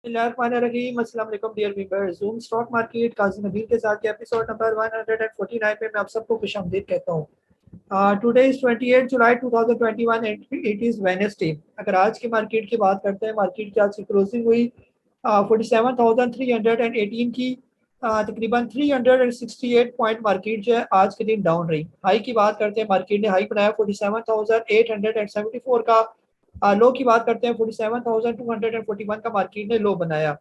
बिस्मिल्लाहिर्रहमानिर्रहीम। अस्सलाम वालेकुम dear viewers. Zoom stock market Kazi Nabeel के साथ के एपिसोड नंबर 149 में मैं आप सबको खुशामदीद कहता हूँ। Today is 28 July 2021 and it is Wednesday. अगर आज की मार्केट की बात करते हैं, मार्केट की आज की क्लोजिंग हुई 47,318 की। तकरीबन 368 पॉइंट मार्केट जो है आज के दिन डाउन रही। हाई की बात करते हैं, मार्केट ने हाई बनाया 47,874 का। लो की बात करते हैं, 47,241 का मार्केट ने लो बनाया।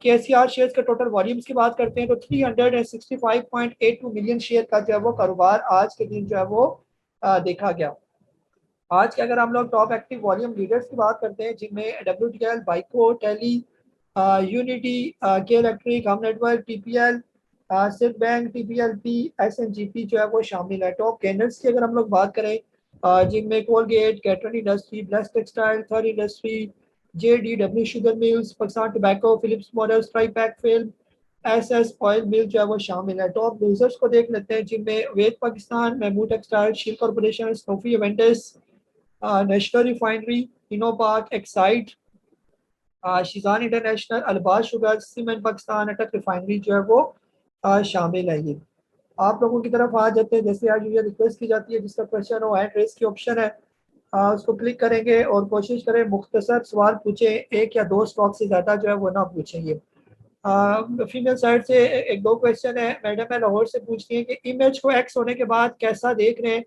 KSCR शेयर्स के टोटल वॉल्यूम्स की बात करते हैं तो 365.82 मिलियन शेयर का जो है वो कारोबार आज के दिन जो है वो देखा गया। आज के अगर हम लोग टॉप एक्टिव वॉल्यूम लीडर्स की बात करते हैं, जिनमें WTL, बाइको, टेली, यूनिटी, के इलेक्ट्रिक, हम network, TPL, silk bank, TPLP, SNGP जो है वो शामिल है। टॉप गेनर्स की अगर हम लोग बात करें, जिनमें कोलगेट, कैटरन industry, Blessed textile, Thar industry, JDW sugar mills, Pakistan tobacco, Philips models, Tripack film, SS oil mill जो है वो शामिल है। टॉप लूजर्स को देख लेते हैं, जिनमें वेद Pakistan, Mahmood textile, Shell corporation, Sanofi Aventis, national refinery, इनोपाक, एक्साइड, शिजान इंटरनेशनल, अलबाज sugar, cement Pakistan, Attock refinery जो है वो शामिल है। ये आप लोगों की तरफ आ जाते हैं। जैसे आज ये रिक्वेस्ट की जाती है, जिसका क्वेश्चन हो हैंड रेस की ऑप्शन है, उसको क्लिक करेंगे और कोशिश करें मुख्तसर सवाल पूछें, एक या दो स्टॉक से ज़्यादा जो है वो ना पूछेंगे। फीमेल साइड से एक दो क्वेश्चन है। मैडम है लाहौर से पूछती हैं कि इमेज को एक्स होने के बाद कैसा देख रहे हैं,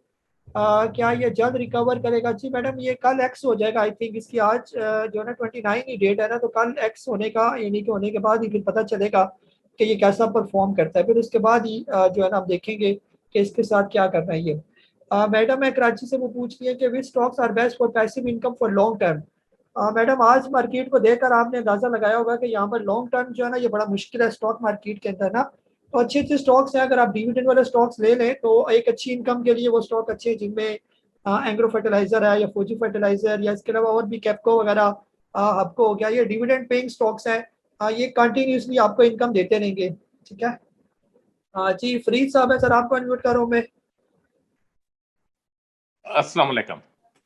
क्या ये जल्द रिकवर करेगा? जी मैडम, ये कल एक्स हो जाएगा। आई थिंक इसकी आज जो है ना 29 ही डेट है ना, तो कल एक्स होने का, यानी कि होने के बाद ही फिर पता चलेगा कि ये कैसा परफॉर्म करता है। फिर उसके बाद ही जो है ना हम देखेंगे कि इसके साथ क्या करना है। ये मैडम है कराची से, वो पूछ रही है कि which stocks are best for passive income for long term. Madam, आज मार्केट को देखकर आपने अंदाजा लगाया होगा कि यहाँ पर लॉन्ग टर्म जो है ना ये बड़ा मुश्किल है स्टॉक मार्केट के अंदर ना। तो अच्छे अच्छे स्टॉक्स हैं, अगर आप डिविडेंड वाले स्टॉक्स ले लें तो एक अच्छी इनकम के लिए वो स्टॉक अच्छे हैं, जिनमें एग्रो फर्टिलाइजर है या फौजी फर्टिलाइजर, या इसके अलावा और भी कैपको वगैरह, आपको हो गया, ये डिविडेंड पेइंग स्टॉक्स हैं। ये कंटिन्यूसली आपको इनकम देते रहेंगे। ठीक है। जी फरीद साहब है सर, आपको अनम्यूट करो मैं। अस्सलाम वालेकुम।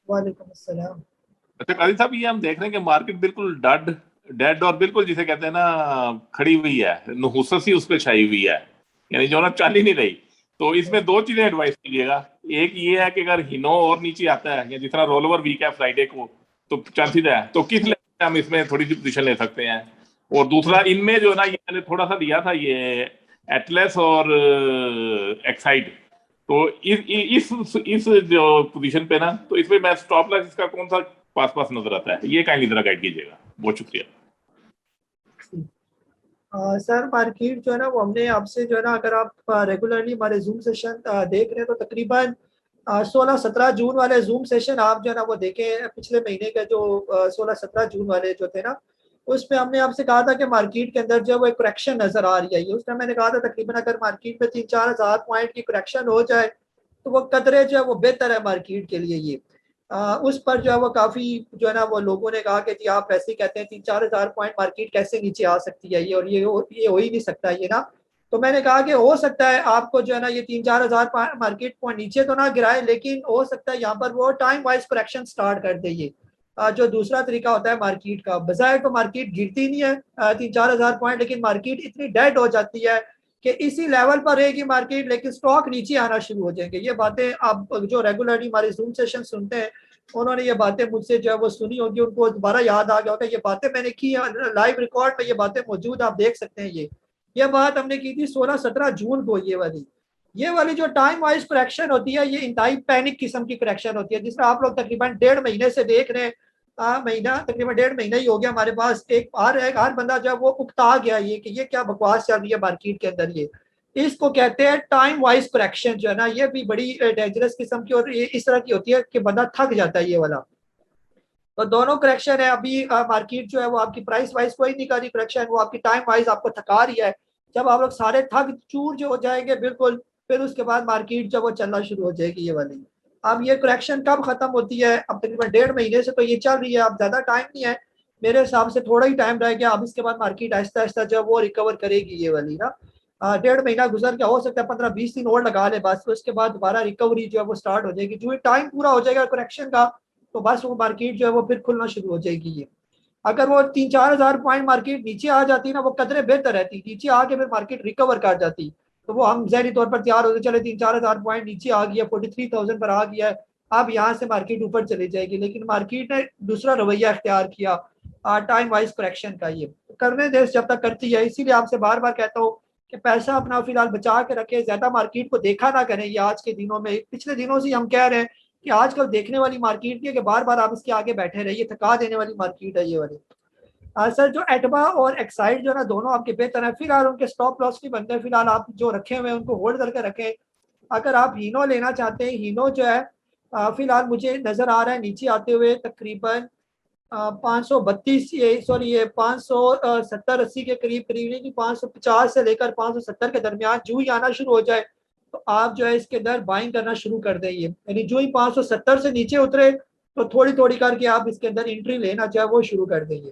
वालेकुम अस्सलाम। अच्छा काजी साहब, ये हम देख रहे हैं कि मार्केट बिल्कुल डेड और बिल्कुल जिसे कहते हैं ना खड़ी हुई है, नुहुसत सी उस पर छाई हुई है, यानी जो ना चल ही नहीं रही। तो इसमें दो चीजें एडवाइस कीजिएगा। एक ये है कि अगर हिनो और नीचे आता है या जितना रोल ओवर वीक है फ्राइडे को, तो चांसेस है, तो किस लेवल पे हम इसमें थोड़ी सी पोजीशन ले सकते हैं। और दूसरा, इनमें जो है ना, ये मैंने थोड़ा सा दिया था, ये एटलस और एक्साइड। तो इस जो पोजीशन पे ना, तो इसमें मैं स्टॉप लॉस इसका कौन सा पास पास नजर आता है, ये काइंडली जरा गाइड कीजिएगा। बहुत शुक्रिया। सर मार्केट जो है ना वो हमने आपसे जो है ना, अगर आप रेगुलरली हमारे जूम सेशन देख रहे हैं तो तकरीबन 16-17 जून वाले जूम सेशन आप जो है ना वो देखें। पिछले महीने के जो 16-17 जून वाले जो थे ना, उसमें हमने आपसे कहा था कि मार्केट के अंदर जो है वो एक करेक्शन नजर आ रही है। उस टाइम मैंने कहा था तकरीबन अगर मार्केट में 3-4 हज़ार पॉइंट की करेक्शन हो जाए तो वो कदरे जो है वो बेहतर है मार्केट के लिए। ये उस पर जो है वो काफी जो है ना वो लोगों ने कहा कि जी आप ऐसे ही कहते हैं 3-4 हज़ार पॉइंट मार्केट कैसे नीचे आ सकती है, ये और ये हो ही नहीं सकता ये ना। तो मैंने कहा कि हो सकता है आपको जो है ना ये 3-4 हज़ार मार्केट पॉइंट नीचे तो ना गिराए, लेकिन हो सकता है यहाँ पर वो टाइम वाइज करेक्शन स्टार्ट कर दे। ये जो दूसरा तरीका होता है मार्केट का, बजाय तो मार्केट गिरती नहीं है 3-4 हज़ार पॉइंट, लेकिन मार्केट इतनी डेड हो जाती है कि इसी लेवल पर रहेगी मार्केट, लेकिन स्टॉक नीचे आना शुरू हो जाएंगे। ये बातें आप जो रेगुलरली हमारे जूम सेशन सुनते हैं, उन्होंने ये बातें मुझसे जो है वो सुनी होगी, उनको दोबारा याद आ गया होगा ये बातें मैंने की है। लाइव रिकॉर्ड में ये बातें मौजूद, आप देख सकते हैं। ये बात हमने की थी 16-17 जून को। ये वाली जो टाइम वाइज करेक्शन होती है, ये इंतहाई पैनिक किस्म की करेक्शन होती है, जिसमें आप लोग तकरीबन 1.5 महीने से देख रहे हैं। महीना तकरीबन 1.5 महीना ही हो गया हमारे पास। एक हर बंदा जो है वो उकता गया ये कि ये क्या बकवास चल रही है मार्केट के अंदर। ये इसको कहते हैं टाइम वाइज करेक्शन जो है ना, ये भी बड़ी डेंजरस किस्म की, और ये इस तरह की होती है कि बंदा थक जाता है ये वाला। तो दोनों करेक्शन है अभी। मार्केट जो है वो आपकी प्राइस वाइज कोई नहीं कर रही करेक्शन, वो आपकी टाइम वाइज आपको थका रही है। जब आप लोग सारे थक चूर जो हो जाएंगे बिल्कुल, फिर उसके बाद मार्केट जब वो चलना शुरू हो जाएगी ये वाली। अब ये करेक्शन कब खत्म होती है? अब तकरीबन 1.5 महीने से तो ये चल रही है, अब ज्यादा टाइम नहीं है मेरे हिसाब से, थोड़ा ही टाइम रह गया। अब इसके बाद मार्केट आहिस्ता आहिस्ता जो है वो रिकवर करेगी ये वाली ना। 1.5 महीना गुजर गया, हो सकता है 15-20 दिन और लगा ले बस, तो उसके बाद दोबारा रिकवरी जो है वो स्टार्ट हो जाएगी। जो टाइम पूरा हो जाएगा करेक्शन का, तो बस वो मार्केट जो है वो फिर खुलना शुरू हो जाएगी। ये अगर वो 3-4 हज़ार पॉइंट मार्केट नीचे आ जाती ना, वो कदरे बेहतर रहती, नीचे आके फिर मार्केट रिकवर कर जाती, तो वो हम जहरी तौर पर तैयार होते चले 3-4 हज़ार पॉइंट नीचे आ गया, 43,000 पर आ गया है, अब यहाँ से मार्केट ऊपर चली जाएगी। लेकिन मार्केट ने दूसरा रवैया इख्तियार किया, टाइम वाइज करेक्शन का। ये करने दे जब तक करती है। इसीलिए आपसे बार बार कहता हूँ कि पैसा अपना फिलहाल बचा के रखे, ज्यादा मार्केट को देखा ना करें। ये आज के दिनों में, पिछले दिनों से हम कह रहे हैं कि आजकल देखने वाली मार्केट नहीं है कि बार बार आप इसके आगे बैठे रहिए, थका देने वाली मार्केट है ये वाली। सर जो एटबा और एक्साइड जो है ना, दोनों आपके बेहतर है। फिलहाल उनके स्टॉप लॉस नहीं बनते, फिलहाल आप जो रखे हुए हैं उनको होल्ड करके रखें। अगर आप हीनो लेना चाहते हैं, हीनो जो है फिलहाल मुझे नजर आ रहा है नीचे आते हुए तकरीबन 532, ये सॉरी ये 570-80 के करीब करीब, नहीं 550 से लेकर 570 के दरमियान जो ही आना शुरू हो जाए तो आप जो है इसके अंदर बाइंग करना शुरू कर देंगे। यानी जो ही 570 से नीचे उतरे तो थोड़ी थोड़ी करके आप इसके अंदर एंट्री लेना चाहे वो शुरू कर देंगे।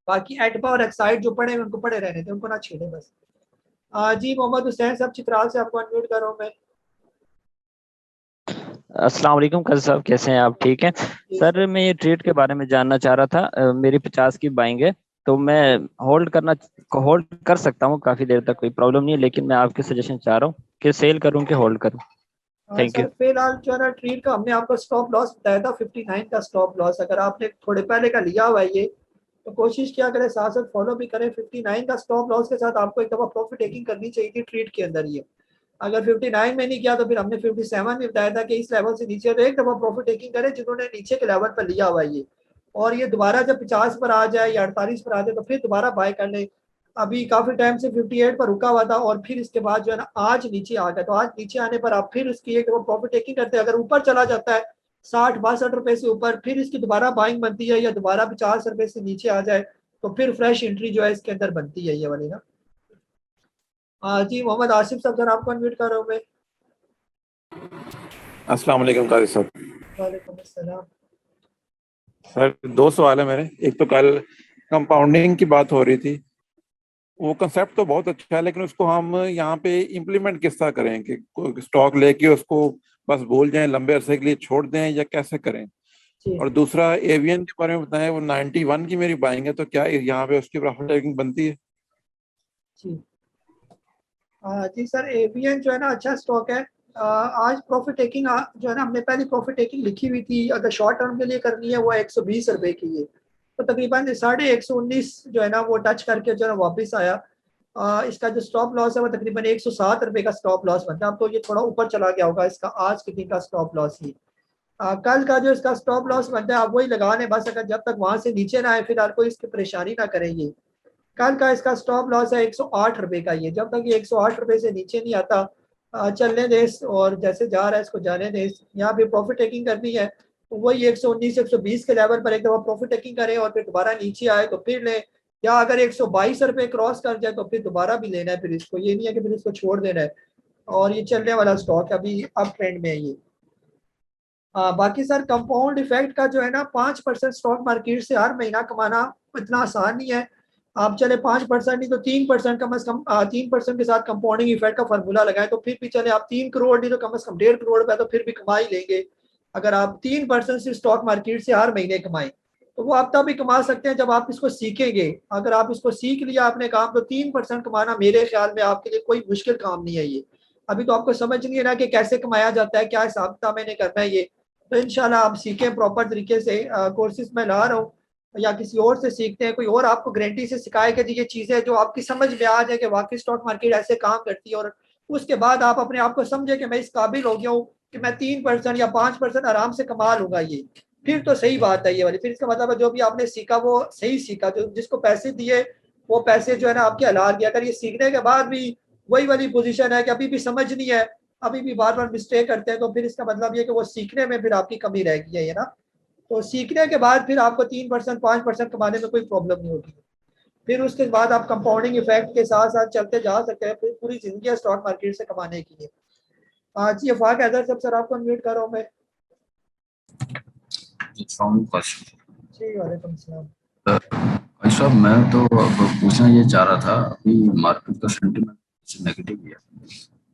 बाकी एटबा और एक्साइड जो पड़े उनको पड़े रहने थे, उनको ना छेड़े बस। जी मोहम्मद हुसैन साहब चित्राल से आपको अनम्यूट कर रहा हूँ मैं। अस्सलाम वालेकुम काजी साहब, कैसे हैं आप? ठीक हैं सर। मैं ये ट्रेड के बारे में जानना चाह रहा था। मेरी 50 की बाइंग है, तो मैं होल्ड कर सकता हूँ काफी देर तक, कोई प्रॉब्लम नहीं है, लेकिन मैं आपके सजेशन चाह रहा हूँ कि सेल करूँ कि होल्ड करूँ। Thank you. सर फिलहाल जो है ना ट्रेड का हमने आपको स्टॉप लॉस बताया था 59 का स्टॉप लॉस। अगर आपने थोड़े पहले का लिया हुआ है ये, तो कोशिश किया करें साथ साथ फॉलो भी करें। 59 का स्टॉप लॉस के साथ आपको एक दफा प्रॉफिट टेकिंग करनी चाहिए थी ट्रेड के अंदर ये। अगर 59 में नहीं किया तो फिर हमने 57 में बताया था कि इस लेवल से नीचे तो एक दफा प्रॉफिट टेकिंग करें जिन्होंने नीचे के लेवल पर लिया हुआ है ये। और ये दोबारा जब 50 पर आ जाए या 48 पर आ जाए तो फिर दोबारा बाय कर ले। अभी काफी टाइम से 58 पर रुका हुआ था और फिर इसके बाद जो है ना आज नीचे आ गया, तो आज नीचे आने पर आप फिर इसकी एक प्रॉफिट टेकिंग करते हैं। अगर ऊपर चला जाता है 60-62 रुपए से ऊपर, फिर इसकी दोबारा बाइंग बनती है, या दोबारा 50 रुपए से नीचे आ जाए तो फिर फ्रेश एंट्री जो है इसके अंदर बनती है ये वाली ना। जी मोहम्मद आसिफ साहब सर आपको अनम्यूट कर रहा हूँ मैं। अस्सलाम वालेकुम काजी साहब। वालेकुम अस्सलाम। सर दो सवाल है मेरे। एक तो कल कंपाउंडिंग की बात हो रही थी, वो कंसेप्ट तो बहुत अच्छा है, लेकिन उसको हम यहाँ पे इम्प्लीमेंट किस तरह करें कि स्टॉक लेके उसको बस भूल जाएं, लंबे अरसे के लिए छोड़ दें, या कैसे करें? जी और दूसरा एवियन के बारे में बताएं, वो 91 की मेरी बाइंग है, तो क्या यहाँ पे उसकी प्रॉफिट टेकिंग बनती है? जी जी सर एवीएन जो है ना अच्छा स्टॉक है। आज प्रॉफिट टेकिंग जो है ना, हमने पहली प्रॉफिट टेकिंग लिखी हुई थी, अगर शॉर्ट टर्म के लिए करनी है वो 120 रुपए की है, तो तकरीबन 119 जो है ना वो टच करके जो है ना वापस आया। इसका जो स्टॉप लॉस है वो तकरीबन 107 रुपए का स्टॉप लॉस बनता है। अब तो ये थोड़ा ऊपर चला गया होगा, इसका आज के दिन का स्टॉप लॉस ही। कल का जो इसका स्टॉप लॉस बनता है आप वही लगा लें बस, अगर जब तक वहां से नीचे ना आए फिलहाल कोई इसकी परेशानी ना करेंगे। कल का इसका स्टॉप लॉस है 108 रुपए का। ये जब तक ये 108 रुपए से नीचे नहीं आता चलने दे, और जैसे जा रहा है इसको जाने दे। यहाँ पे प्रॉफिट टेकिंग करनी है तो वही 119-120 के लेवल पर एक दफा प्रॉफिट टेकिंग करें, और फिर दोबारा नीचे आए तो फिर लें, या अगर 122 रुपए क्रॉस कर जाए तो फिर दोबारा भी लेना है। फिर इसको ये नहीं है कि फिर इसको छोड़ देना है। और ये चलने वाला स्टॉक है, अभी अप ट्रेंड में है ये। बाकी सर कंपाउंड इफेक्ट का जो है ना 5% स्टॉक मार्केट से हर महीना कमाना इतना आसान नहीं है। आप चले 5% नहीं तो 3% कम अज कम 3% के साथ कंपाउंडिंग इफेक्ट का फार्मूला लगाए तो फिर भी चले। आप 3 करोड़ नहीं तो कम अज कम 1.5 करोड़ रुपए तो फिर भी कमा ही लेंगे। अगर आप 3% से स्टॉक मार्केट से हर महीने कमाएं तो वो आप तभी कमा सकते हैं जब आप इसको सीखेंगे। अगर आप इसको सीख लिया आपने काम, तो 3% कमाना मेरे ख्याल में आपके लिए कोई मुश्किल काम नहीं है ये। अभी तो आपको समझ नहीं है ना कि कैसे कमाया जाता है, क्या हिसाब किताब मैंने करना है ये। तो इंशाल्लाह आप सीखें प्रॉपर तरीके से। कोर्सेज में ला रहा हूँ या किसी और से सीखते हैं, कोई और आपको गारंटी से सिखाए कि जी ये चीज़ें जो आपकी समझ में आ जाए कि वाकई स्टॉक मार्केट ऐसे काम करती है, और उसके बाद आप अपने आप को समझे कि मैं इस काबिल हो गया हूँ कि मैं 3% या 5% आराम से कमा लूंगा ये। फिर तो सही बात है ये वाली। फिर इसका मतलब है जो भी आपने सीखा वो सही सीखा, जो जिसको पैसे दिए वो पैसे जो है ना आपके हलाल गया। अगर ये सीखने के बाद भी वही वाली पोजीशन है कि अभी भी समझ नहीं है, अभी भी बार बार मिस्टेक करते हैं, तो फिर इसका मतलब ये कि वो सीखने में फिर आपकी कमी रह गई है ये ना। तो सीखने के बाद फिर आपको 3% 5% कमाने में कोई प्रॉब्लम नहीं होगी। फिर उसके बाद आप कंपाउंडिंग इफेक्ट के साथ साथ चलते जा सकते हैं, फिर पूरी जिंदगी स्टॉक मार्केट से कमाने के लिए। जी अफाक हैदर सब सर आपको अनम्यूट कर रहा हूँ मैं। जी वालेकुम सलाम। अच्छा, मैं तो अब पूछना ये चाह रहा था, अभी मार्केट का सेंटीमेंट नेगेटिव ही है।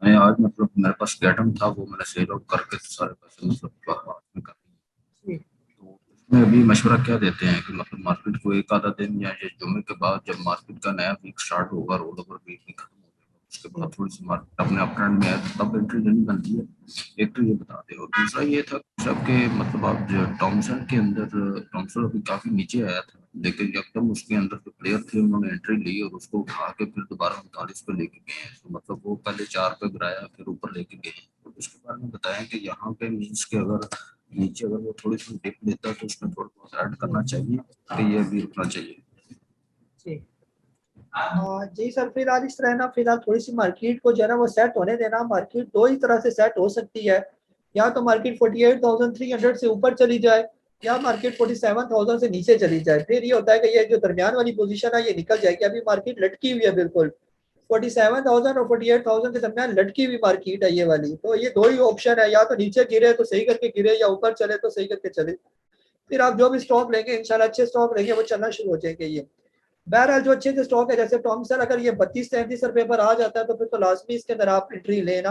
मैं आज मतलब मेरे पास गैटम था, वो मैंने सेल आउट करके सारे पैसे मतलब हाथ में कर दिए। जी तो में अभी मशवरा क्या देते हैं कि मतलब मार्केट को एक आधा दिन या ये जुमे के बाद जब मार्केट का नया वीक स्टार्ट होगा, रोल ओवर वीक भी खत्म हो जाएगा, उसके बाद थोड़ी सी मार्केट अपने अपट्रेंड में आए तो तब एंट्री लेनी बनती है। एक तो ये बता दे, और दूसरा ये था सबके मतलब आप जो थॉमसन के अंदर, थॉमसन अभी काफी नीचे आया था, लेकिन एकदम उसके अंदर जो प्लेयर थे उन्होंने एंट्री ली और उसको उठा के फिर दोबारा 39 पे लेके गए हैं। तो मतलब वो पहले 4 पे गिराया फिर ऊपर लेके गए हैं। तो उसके बारे में बताया कि यहाँ पे मीन्स के अगर नीचे अगर वो थोड़ी सी डिप लेता है तो उसमें थोड़ा बहुत ऐड करना चाहिए कि ये भी रुकना चाहिए। जी जी सर, फिलहाल इस तरह ना, फिलहाल थोड़ी सी मार्केट को जो है ना वो सेट होने देना। मार्केट दो ही तरह से सेट हो सकती है, या तो मार्केट 48,300 से ऊपर चली जाए, या मार्केट 47,000 से नीचे चली जाए। फिर ये होता है कि ये जो दरमियान वाली पोजीशन है ये निकल जाएगी। अभी मार्केट लटकी हुई है बिल्कुल 47,000 और 48,000 के दरमियान लटकी हुई मार्केट है ये वाली। तो ये दो ही ऑप्शन है, या तो नीचे गिरे तो सही करके गिरे, या ऊपर चले तो सही करके चले। फिर आप जो भी स्टॉक लेंगे इंशाल्लाह अच्छे स्टॉक लेंगे वो चलना शुरू हो जाएंगे ये। बहरहाल जो अच्छे से स्टॉक है जैसे टॉमसन, अगर ये 32-33 रुपए पर आ जाता है तो फिर तो लाजमी इसके अंदर आप एंट्री लेना।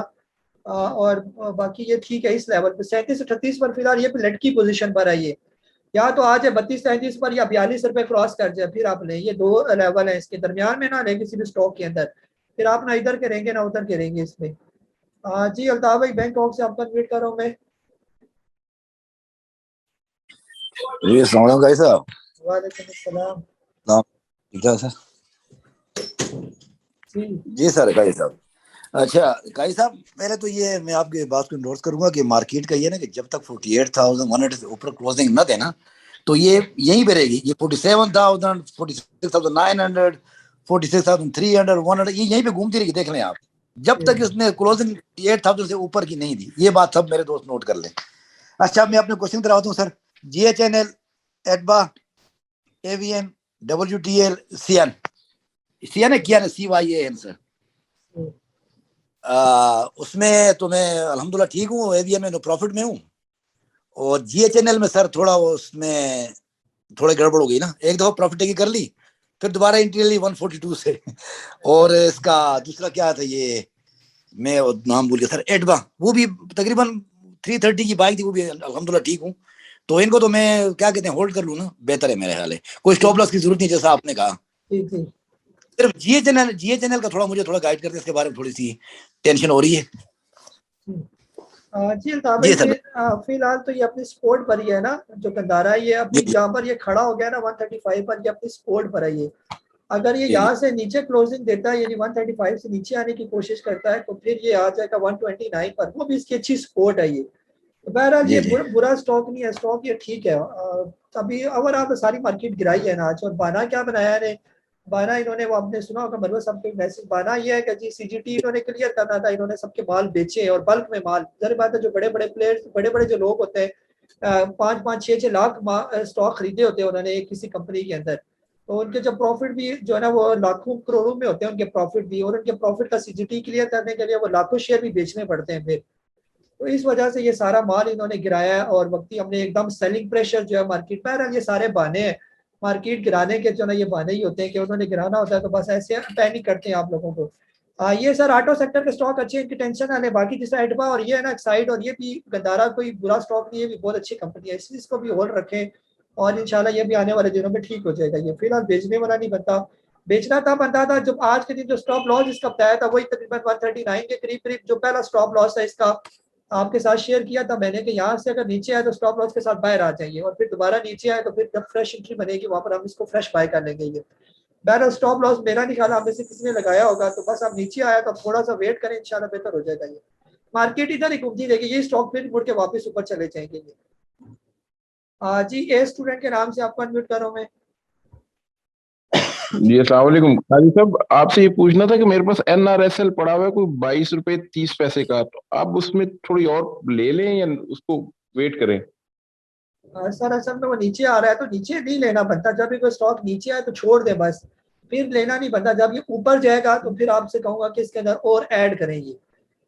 और बाकी ये ठीक है इस लेवल पे 37-38 पर फिलहाल ये लटकी पोजीशन पर है ये। या तो आ जाए 32-33 पर, या 42 रुपए क्रॉस कर जाए फिर आप लें। ये दो लेवल है, इसके दरमियान में ना लें किसी भी स्टॉक के अंदर। फिर आप ना इधर के रहेंगे ना उधर के रहेंगे इसमें। जी अल्ताफ भाई बैंकॉक से आपका इन्वाइट कर रहा हूँ मैं। जी अस्सलाम वालेकुम गाई साहब। वालेकुम अस्सलाम। ठीक है सर। जी जी सर गाई साहब। अच्छा गाई साहब, पहले तो ये मैं आपकी बात को नोट करूंगा कि मार्केट का ये ना कि जब तक 48,100 से ऊपर क्लोजिंग न देना तो ये यहीं पे रहेगी। ये 47,000, 46,900, 46,300, 100 ये यहीं पे घूमती रहेगी। देख लें आप, जब तक इसने क्लोजिंग 8,000 से ऊपर की नहीं दी। ये बात सब मेरे दोस्त नोट कर लें। अच्छा मैं अपने क्वेश्चन कराता हूँ sir. GHNL, एडबा, AVN, WTL, CN, CN है किया ना CYAN सर। उसमें तो मैं अल्हम्दुलिल्लाह ठीक हूँ। AVN में प्रॉफिट में हूँ, और GHNL में सर थोड़ा उसमें थोड़ी गड़बड़ हो गई ना। एक दफा प्रॉफिट टेकिंग कर ली, फिर दोबारा एंट्री ली 142 से। और इसका दूसरा क्या था ये, मैं नाम भूल गया सर, एडबा, वो भी तकरीबन 330 की बाइक थी, वो भी अल्हम्दुलिल्लाह ठीक हूँ। तो इनको तो मैं क्या कहते हैं होल्ड कर लूँ ना, बेहतर है मेरे ख्याल है। कोई स्टॉप लॉस की जरूरत नहीं जैसा आपने कहा। सिर्फ GHNL का थोड़ा मुझे थोड़ा गाइड करते, इसके बारे में थोड़ी सी टेंशन हो रही है। जी अल्ताफ भाई, फिलहाल तो ये अपनी स्पोर्ट पर ही है ना जो कंधारा है। ये अभी जहाँ पर ये खड़ा हो गया ना 135 पर, ये अपनी स्पोर्ट पर है ये। अगर ये यहाँ से नीचे क्लोजिंग देता है यानी 135 से नीचे आने की कोशिश करता है तो फिर ये आ जाएगा 129 पर। वो भी इसकी अच्छी सपोर्ट है ये। तो बहरहाल ये बुरा स्टॉक नहीं है, स्टॉक ये ठीक है। अभी अगर आप सारी मार्केट गिराई है ना आज। और बाना क्या बनाया है, बाना इन्होंने, वो आपने सुना होगा मरवा साहब का मैसेज। बाना ये है कि जी CGT इन्होंने क्लियर करना था, इन्होंने सबके माल बेचे और बल्क में माल। जरूर बात है, जो बड़े बड़े प्लेयर्स, बड़े बड़े जो लोग होते हैं 5-5, 6-6 लाख स्टॉक खरीदे होते हैं उन्होंने किसी कंपनी के अंदर। तो उनके जो प्रॉफिट भी जो है ना वो लाखों करोड़ों में होते हैं उनके प्रॉफिट भी। और उनके प्रॉफिट का CGT क्लियर करने के लिए वो लाखों शेयर भी बेचने पड़ते हैं फिर। तो इस वजह से ये सारा माल इन्होंने गिराया है। और वक्ती हमने एकदम सेलिंग प्रेशर जो है मार्केट में, ये सारे बहाने हैं मार्केट गिराने के। जो ना ये बहाने ही होते हैं कि उन्होंने गिराना होता है तो बस ऐसे पैनिक करते हैं आप लोगों को। ये सर ऑटो सेक्टर के स्टॉक अच्छे, इनकी टेंशन है। बाकी जिस एडबा और ये है ना साइड, और ये भी गंदारा कोई बुरा स्टॉक नहीं है, भी बहुत अच्छी कंपनी है, इसको भी होल्ड रखें। और इंशाल्लाह ये भी आने वाले दिनों में ठीक हो जाएगा। ये फिलहाल बेचने वाला नहीं बनता। बेचना तब बनता था जब आज के दिन जो स्टॉप लॉस इसका बताया था वही तकरीबन 139 के करीब करीब जो पहला स्टॉप लॉस है इसका आपके साथ शेयर किया था मैंने कि यहाँ से अगर नीचे आए तो स्टॉप लॉस के साथ बाहर आ जाइए, और फिर दोबारा नीचे आए तो फिर जब फ्रेश एंट्री बनेगी वहां पर हम इसको फ्रेश बाय कर लेंगे। ये बहरहाल स्टॉप लॉस मेरा नहीं ख्याल आप में से किसी ने लगाया होगा। तो बस आप नीचे आया तो थोड़ा सा वेट करें, इंशाल्लाह बेहतर हो जाएगा। ये मार्केट इधर ही घूमती रहेगी, ये स्टॉक फिर मुड़ के वापस ऊपर चले जाएंगे। ये जी ए स्टूडेंट के नाम से आपको अनम्यूट कर रहा हूँ मैं। जी अस्सलाम वालेकुम काजी साहब, आपसे ये पूछना था कि मेरे पास NRSL पड़ा हुआ है कोई 22 रुपए 30 पैसे का, तो आप उसमें थोड़ी और ले लें या उसको वेट करें? सर असल में वो नीचे आ रहा है तो नीचे नहीं लेना बनता। जब भी कोई स्टॉक नीचे आए तो छोड़ दे बस, फिर लेना नहीं बनता। जब ये ऊपर जाएगा तो फिर आपसे कहूंगा कि इसके अंदर और ऐड करेंगे।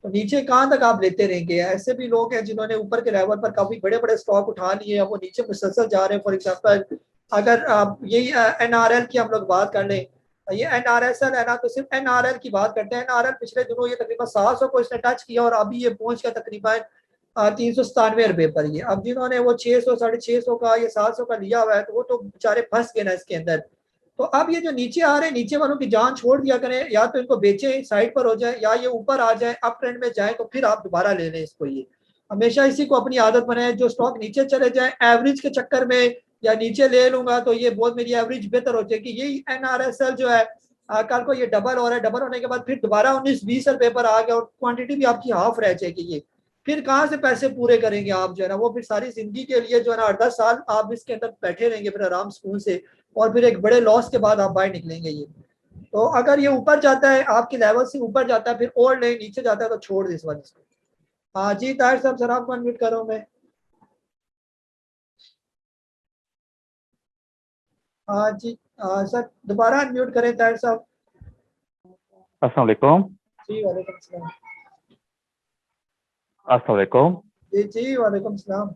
तो नीचे कहाँ तक आप लेते रहेंगे? ऐसे भी लोग हैं जिन्होंने ऊपर के लेवल पर काफी बड़े बड़े स्टॉक उठा लिए हैं, वो नीचे मुसलसल जा रहे हैं। फॉर एग्जाम्पल अगर आप यही NRL की हम लोग बात कर लें, ये NRSL है ना, तो सिर्फ NRL की बात करते हैं। NRL पिछले दिनों ये तकरीबन 700 को इसने टच किया और अभी ये पहुंच गया तकरीबन 397 रुपये पर ये। अब जिन्होंने वो 600 650 का या 700 का लिया हुआ है तो वो तो बेचारे फंस गए ना इसके अंदर। तो अब ये जो नीचे आ रहे हैं, नीचे वालों की जान छोड़ दिया करें, या तो इनको बेचें साइड पर हो जाए, या ये ऊपर आ जाए अप ट्रेंड में जाए तो फिर आप दोबारा ले लें इसको। ये हमेशा इसी को अपनी आदत बनाए, जो स्टॉक नीचे चले जाए एवरेज के चक्कर में या नीचे ले लूंगा तो ये बहुत मेरी एवरेज बेहतर हो जाएगी। यही NRSL जो है कल को ये डबल हो रहा है, डबल होने के बाद फिर दोबारा 19-20 रुपए पर आ गया और क्वांटिटी भी आपकी हाफ रह जाएगी। ये फिर कहाँ से पैसे पूरे करेंगे आप जो है ना, वो फिर सारी जिंदगी के लिए जो है ना 8-10 साल आप इसके अंदर बैठे रहेंगे फिर आराम सुकून से, और फिर एक बड़े लॉस के बाद आप बाहर निकलेंगे। ये तो अगर ये ऊपर जाता है आपके लेवल से ऊपर जाता है फिर और ले, नीचे जाता है तो छोड़ दे इस बार इसको। हाँ जी ताहिर साहब, सर आपको अनम्यूट कर रहा हूँ मैं। हाँ जी सर दोबारा अनम्यूट करें ताहिर साहब। अस्सलाम वालेकुम। जी वालेकुम सलाम। अस्सलाम वालेकुम। जी वालेकुम सलाम।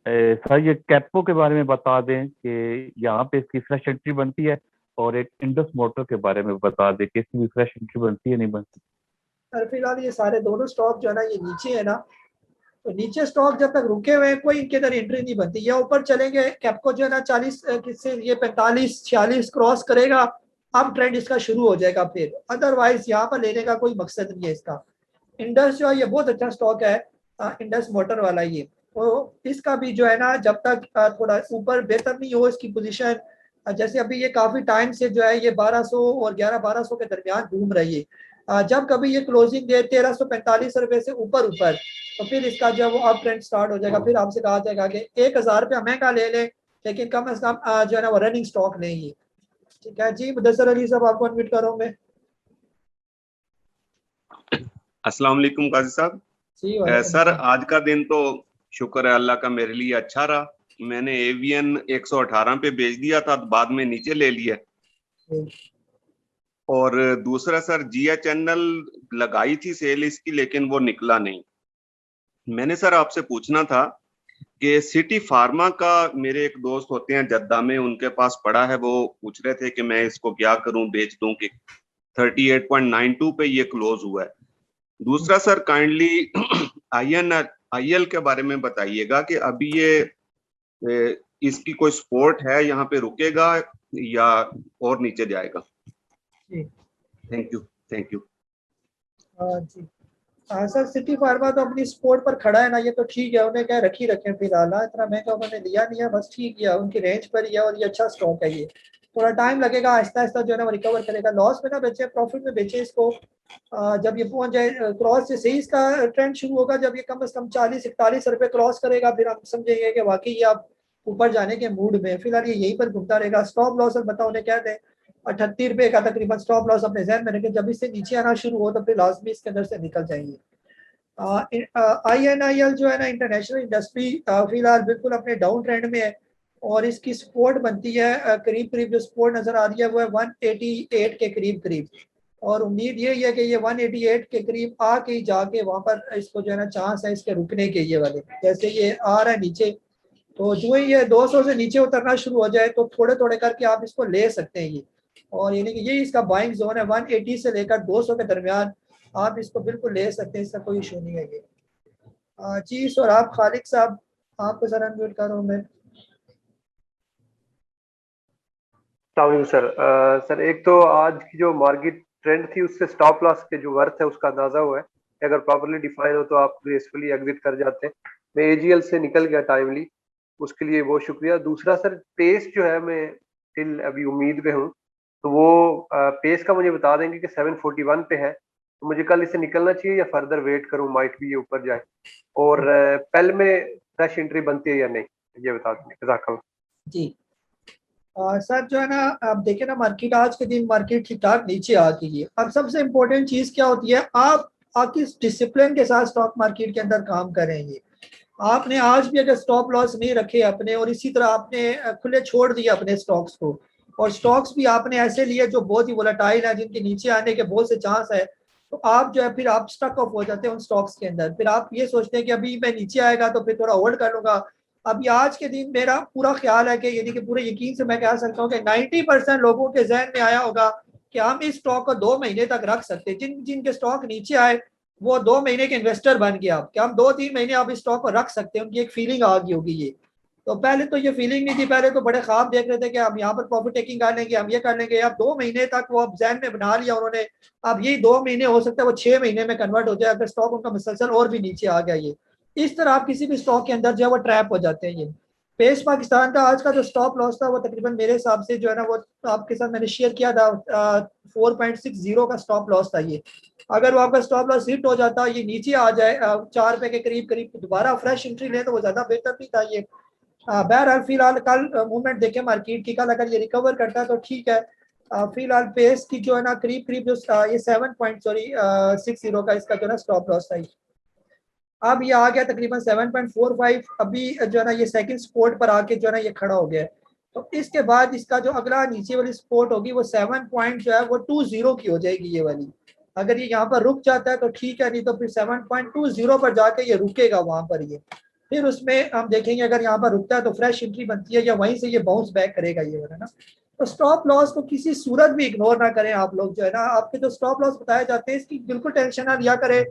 सर ये कैपो के बारे में बता दें कि यहाँ पे इसकी फ्रेश एंट्री बनती है, और एक इंडस मोटर के बारे में बता दें कि इसकी भी फ्रेश एंट्री बनती है नहीं बनती। सर फिलहाल ये सारे दोनों स्टॉक जो है ना ये नीचे है ना, तो नीचे स्टॉक जब तक रुके हुए हैं कोई इनके अंदर एंट्री नहीं बनती। या ऊपर चलेंगे, कैपको जो है ना 40 किससे ये 45-46 क्रॉस करेगा, अब ट्रेंड इसका शुरू हो जाएगा फिर, अदरवाइज यहाँ पर लेने का कोई मकसद नहीं है इसका। इंडस जो है ये बहुत अच्छा स्टॉक है, इंडस मोटर वाला ये, तो इसका भी जो है ना जब तक थोड़ा ऊपर बेहतर नहीं हो इसकी पोजीशन, जैसे अभी ये काफी टाइम से जो है ये 1200 और 11-1200 के दरमियान घूम रही है, जब कभी ये क्लोजिंग दे 1345 रुपए से ऊपर तो फिर इसका जब वो अप ट्रेंड स्टार्ट हो जाएगा फिर आपसे कहा जाएगा कि 1000 रुपया महंगा ले ले, लेकिन कम से कम जो है ना वो रनिंग स्टॉक नहीं है। ठीक है जी, मुदस्सर अली साहब आपको अनम्यूट कर रहा हूं मैं। अस्सलाम वालेकुम काजी साहब। सर आज का दिन तो शुक्र है अल्लाह का मेरे लिए अच्छा रहा। मैंने एवीएन 118 पे बेच दिया था, बाद में नीचे ले लिया। और दूसरा सर GHNL लगाई थी सेल इसकी, लेकिन वो निकला नहीं। मैंने सर आपसे पूछना था कि सिटी फार्मा का, मेरे एक दोस्त होते हैं जद्दा में, उनके पास पड़ा है, वो पूछ रहे थे कि मैं इसको क्या करूं, बेच दूं कि 38.92 पे ये क्लोज हुआ है। दूसरा सर काइंडली INIL के बारे में बताइएगा कि अभी ये इसकी कोई सपोर्ट है, यहाँ पे रुकेगा या और नीचे जाएगा। Thank you. जी सर सिटी फार्मा तो अपनी सपोर्ट पर खड़ा है ना, ये तो ठीक है, उन्हें क्या रखी रखें फिलहाल, इतना महंगा उन्होंने लिया नहीं है, बस ठीक है उनकी रेंज पर ही है, और ये अच्छा स्टॉक है। ये थोड़ा टाइम लगेगा, आहिस्ता आहिस्ता जो है ना वो रिकवर करेगा। लॉस में ना बेचे, प्रॉफिट में बेचे इसको। जब ये पहुंच जाए क्रॉस से सही इसका ट्रेंड शुरू होगा, जब ये कम से कम 40-41 रुपए क्रॉस करेगा फिर हम समझेंगे कि वाकई ये आप ऊपर जाने के मूड में। फिलहाल ये यहीं पर घूमता रहेगा। स्टॉप लॉस बताओ उन्हें क्या दें, 38 रुपए का तकरीबन स्टॉप लॉस अपने जहन में रखें। जब इससे नीचे आना शुरू हो तो फिर लाजमी इसके अंदर से निकल जाएंगे। INIL जो है ना इंटरनेशनल इंडस्ट्री फिलहाल बिल्कुल अपने डाउन ट्रेंड में है, और इसकी सपोर्ट बनती है करीब करीब, जो सपोर्ट नजर आ रही है वो है 188 के करीब, और उम्मीद ये है कि ये 188 के करीब आके ही जाके वहां पर इसको जो है ना चांस है इसके रुकने के। ये वाले जैसे ये आ रहा है नीचे, तो जो ही ये 200 से नीचे उतरना शुरू हो जाए तो थोड़े थोड़े करके आप इसको ले सकते हैं। ये और यानी कि ये इसका बाइंग जोन है 180 से लेकर 200 के दरमियान, आप इसको बिल्कुल ले सकते हैं, इसका कोई इशू नहीं है ये। जी सर आप खालिद साहब आपको सर अनम्यूट कर रहा हूँ मैं। सर एक तो आज की जो मार्केट ट्रेंड थी उससे स्टॉप लॉस के जो वर्थ है उसका अंदाजा हुआ है, अगर प्रॉपर्ली डिफाइन हो तो आप ग्रेसफुली एग्जिट कर जाते हैं। मैं AGL से निकल गया टाइमली, उसके लिए बहुत शुक्रिया। दूसरा सर पेस जो है, मैं स्टिल अभी उम्मीद पे हूँ, तो वो पेस का मुझे बता देंगे कि 741 पे है, तो मुझे कल इसे निकलना चाहिए या फर्दर वेट करूँ, माइट भी ये ऊपर जाए। और पहले में फ्रेश एंट्री बनती है या नहीं, ये बता देंगे। जज़ाकल्लाह। जी सर जो है ना आप देखें ना, मार्केट आज के दिन मार्केट ठीक ठाक नीचे आ गई है। अब सबसे इम्पोर्टेंट चीज क्या होती है, आप किस डिसिप्लिन के साथ स्टॉक मार्केट के अंदर काम करेंगे। आपने आज भी अगर स्टॉप लॉस नहीं रखे अपने, और इसी तरह आपने खुले छोड़ दिए अपने स्टॉक्स को, और स्टॉक्स भी आपने ऐसे लिए जो बहुत ही वोलेटाइल है, जिनके नीचे आने के बहुत से चांस है, तो आप जो है फिर आप स्टक ऑफ हो जाते हैं उन स्टॉक्स के अंदर। फिर आप ये सोचते हैं कि अभी मैं नीचे आएगा तो फिर थोड़ा होल्ड कर लूंगा। अभी आज के दिन मेरा पूरा ख्याल है कि यानी कि पूरे यकीन से मैं कह सकता हूँ कि 90% लोगों के जहन में आया होगा कि हम इस स्टॉक को 2 महीने तक रख सकते हैं। जिनके स्टॉक नीचे आए वो 2 महीने के इन्वेस्टर बन गया अब, कि हम 2-3 महीने आप इस स्टॉक को रख सकते हैं, उनकी एक फीलिंग आ गई होगी ये। तो पहले तो ये फीलिंग नहीं थी, पहले तो बड़े ख्वाब देख रहे थे कि हम यहाँ पर प्रॉफिट टेकिंग कर लेंगे, हम ये कर लेंगे। अब 2 महीने तक वो अब जहन में बना लिया उन्होंने, अब यही 2 महीने हो सकता है वो 6 महीने में कन्वर्ट हो जाए अगर स्टॉक उनका मुसलसल और भी नीचे आ गया। ये इस तरह आप किसी भी स्टॉक के अंदर जो है वो ट्रैप हो जाते हैं। ये पेस पाकिस्तान का आज का जो स्टॉप लॉस था वो तकरीबन मेरे हिसाब से जो है ना वो आपके साथ मैंने शेयर किया था, 4.60 का स्टॉप लॉस था ये। अगर वो आपका स्टॉप लॉस हिट हो जाता, ये नीचे आ जाए 4 रुपए के करीब करीब, दोबारा फ्रेश एंट्री ले तो वो ज्यादा बेहतर नहीं था ये। बहरहाल फिलहाल कल मूवमेंट देखे मार्केट की, कल अगर ये रिकवर करता है तो ठीक है। फिलहाल पेस की जो है ना करीब करीब जो ये 7.60 का इसका जो है ना स्टॉप लॉस था। अब ये आ गया तकरीबन 7.45, अभी जो है ना ये सेकंड सपोर्ट पर आके जो है ना ये खड़ा हो गया है। तो इसके बाद इसका जो अगला नीचे वाली सपोर्ट होगी वो 7 पॉइंट जो है वो 20 की हो जाएगी ये वाली। अगर ये यहाँ पर रुक जाता है तो ठीक है, नहीं तो फिर 7.20 पर जाके ये रुकेगा वहां पर ये। फिर उसमें हम देखेंगे अगर यहाँ पर रुकता है तो फ्रेश एंट्री बनती है या वहीं से ये बाउंस बैक करेगा ये वाला ना। तो स्टॉप लॉस को किसी सूरत भी इग्नोर ना करें आप लोग, जो है ना आपके जो स्टॉप लॉस बताए जाते हैं इसकी बिल्कुल टेंशन ना लिया करें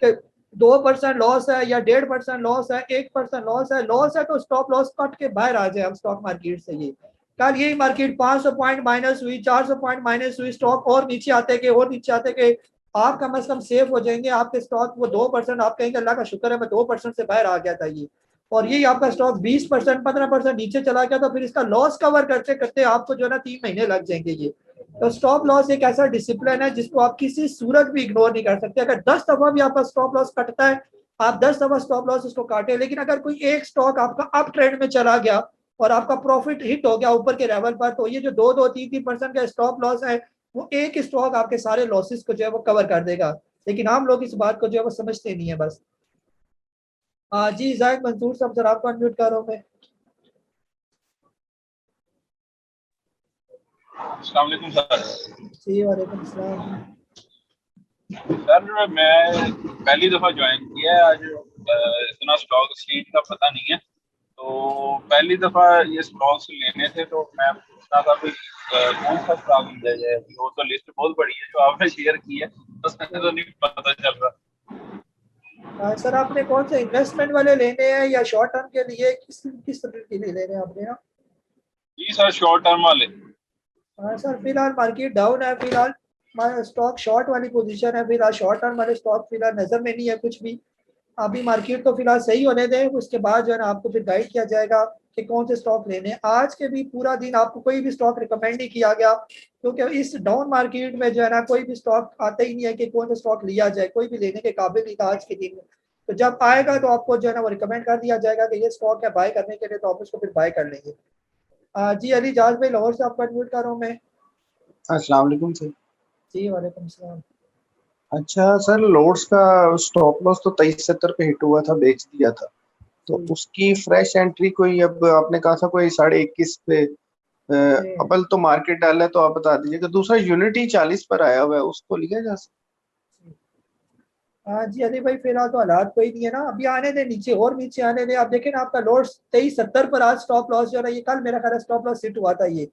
कि 2% लॉस है या 1.5% लॉस है, 1% लॉस है तो स्टॉप लॉस कट के बाहर आ जाए हम स्टॉक मार्केट से। ये कल यही मार्केट 500 पॉइंट माइनस हुई, 400 पॉइंट माइनस हुई, स्टॉक और नीचे आते के और नीचे आते के आप कम से कम सेफ हो जाएंगे। आपके स्टॉक वो 2%, आप कहेंगे अल्लाह का शुक्र है मैं 2% से बाहर आ गया था ये, और यही आपका स्टॉक 20% 15% नीचे चला गया तो फिर इसका लॉस कवर करते करते आपको जो है ना 3 महीने लग जाएंगे ये। तो स्टॉप लॉस एक ऐसा डिसिप्लिन है जिसको आप किसी सूरत भी इग्नोर नहीं कर सकते। अगर 10 दफा भी आपका स्टॉप लॉस कटता है, आप 10 दफा स्टॉप लॉस उसको काटे, लेकिन अगर कोई एक स्टॉक आपका अप ट्रेंड में चला गया और आपका प्रॉफिट हिट हो गया ऊपर के लेवल पर, तो ये जो 2-3% का स्टॉप लॉस है वो एक स्टॉक आपके सारे लॉसेस को जो है वो कवर कर देगा। लेकिन हम लोग इस बात को जो है वो समझते नहीं है बस। जी जाहिद मंसूर साहब सर आपको अनम्यूट कर रहा हूं मैं। अस्सलाम वालेकुम सर। जी वालेकुम अस्सलाम। सर मैं पहली दफा ज्वाइन किया है आज, इतना स्टॉक एक्सचेंज का पता नहीं है, तो पहली दफा ये स्टॉक्स लेने थे तो मैं पूछना था कोई कौन सा स्टॉक लिया जाए। वो तो लिस्ट बहुत बड़ी है जो आपने शेयर की है, उसमें तो नहीं पता चल रहा। सर आपने कौन से इन्वेस्टमेंट वाले लेने हैं या शॉर्ट टर्म के लिए, किस तरह के लिए लेने हैं आपने यहाँ? जी सर शॉर्ट टर्म वाले। सर फिलहाल मार्केट डाउन है, फिलहाल हमारा स्टॉक शॉर्ट वाली पोजीशन है, फिलहाल शॉर्ट टर्म वाले स्टॉक फिलहाल नजर में नहीं है कुछ भी। अभी मार्केट तो फिलहाल सही होने दें, उसके बाद जो है ना आपको फिर गाइड किया जाएगा कि कौन से स्टॉक लेने हैं। आज के भी पूरा दिन आपको कोई भी स्टॉक रिकमेंड नहीं किया गया, क्योंकि इस डाउन मार्केट में जो है ना कोई भी स्टॉक आता ही नहीं है कि कौन सा स्टॉक लिया जाए, कोई भी लेने के काबिल नहीं था आज के दिन में। तो जब आएगा तो आपको जो है ना वो रिकमेंड कर दिया जाएगा कि ये स्टॉक है बाय करने के लिए, तो आप उसको फिर बाय कर लेंगे। जी अली जाज भाई लाहौर से आपका अनम्यूट कर रहा हूँ मैं। अस्सलाम वालेकुम सर। जी वालेकुम सलाम। अच्छा सर, लोड्स का स्टॉप लॉस तो 2370 पे हिट हुआ था, बेच दिया था, तो उसकी फ्रेश एंट्री कोई, अब आपने कहा था कोई 21.5 पे अबल तो मार्केट डाला है, तो आप बता दीजिएगा। दूसरा यूनिटी 40 पर आया हुआ है, उसको लिया जा सकता? हाँ जी अली भाई फिलहाल तो हालात कोई नहीं है ना, अभी आने दे नीचे और नीचे आने दे। आप देखें ना आपका लॉस 2370 पर आज स्टॉप लॉस जो है ये कल मेरा ख्याल स्टॉप लॉस हिट हुआ था ये।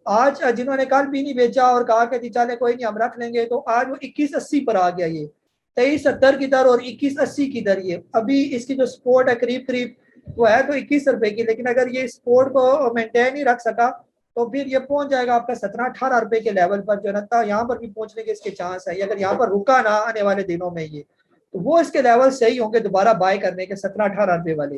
आज जिन्होंने कल भी नहीं बेचा और कहा कि चले कोई नहीं हम रख लेंगे, तो आज वो 2180 पर आ गया ये, 2370 की दर और 2180 की दर। ये अभी इसकी जो सपोर्ट है करीब करीब वो है तो 21 रुपए की, लेकिन अगर ये सपोर्ट को मेंटेन ही रख सका तो फिर ये पहुंच जाएगा आपका 17-18 रुपए के लेवल पर जो है ना, यहाँ पर भी पहुंचने के इसके चांस है। अगर यहाँ पर रुका ना आने वाले दिनों में ये, तो वो इसके लेवल सही होंगे दोबारा बाय करने के 17-18 रुपए वाले।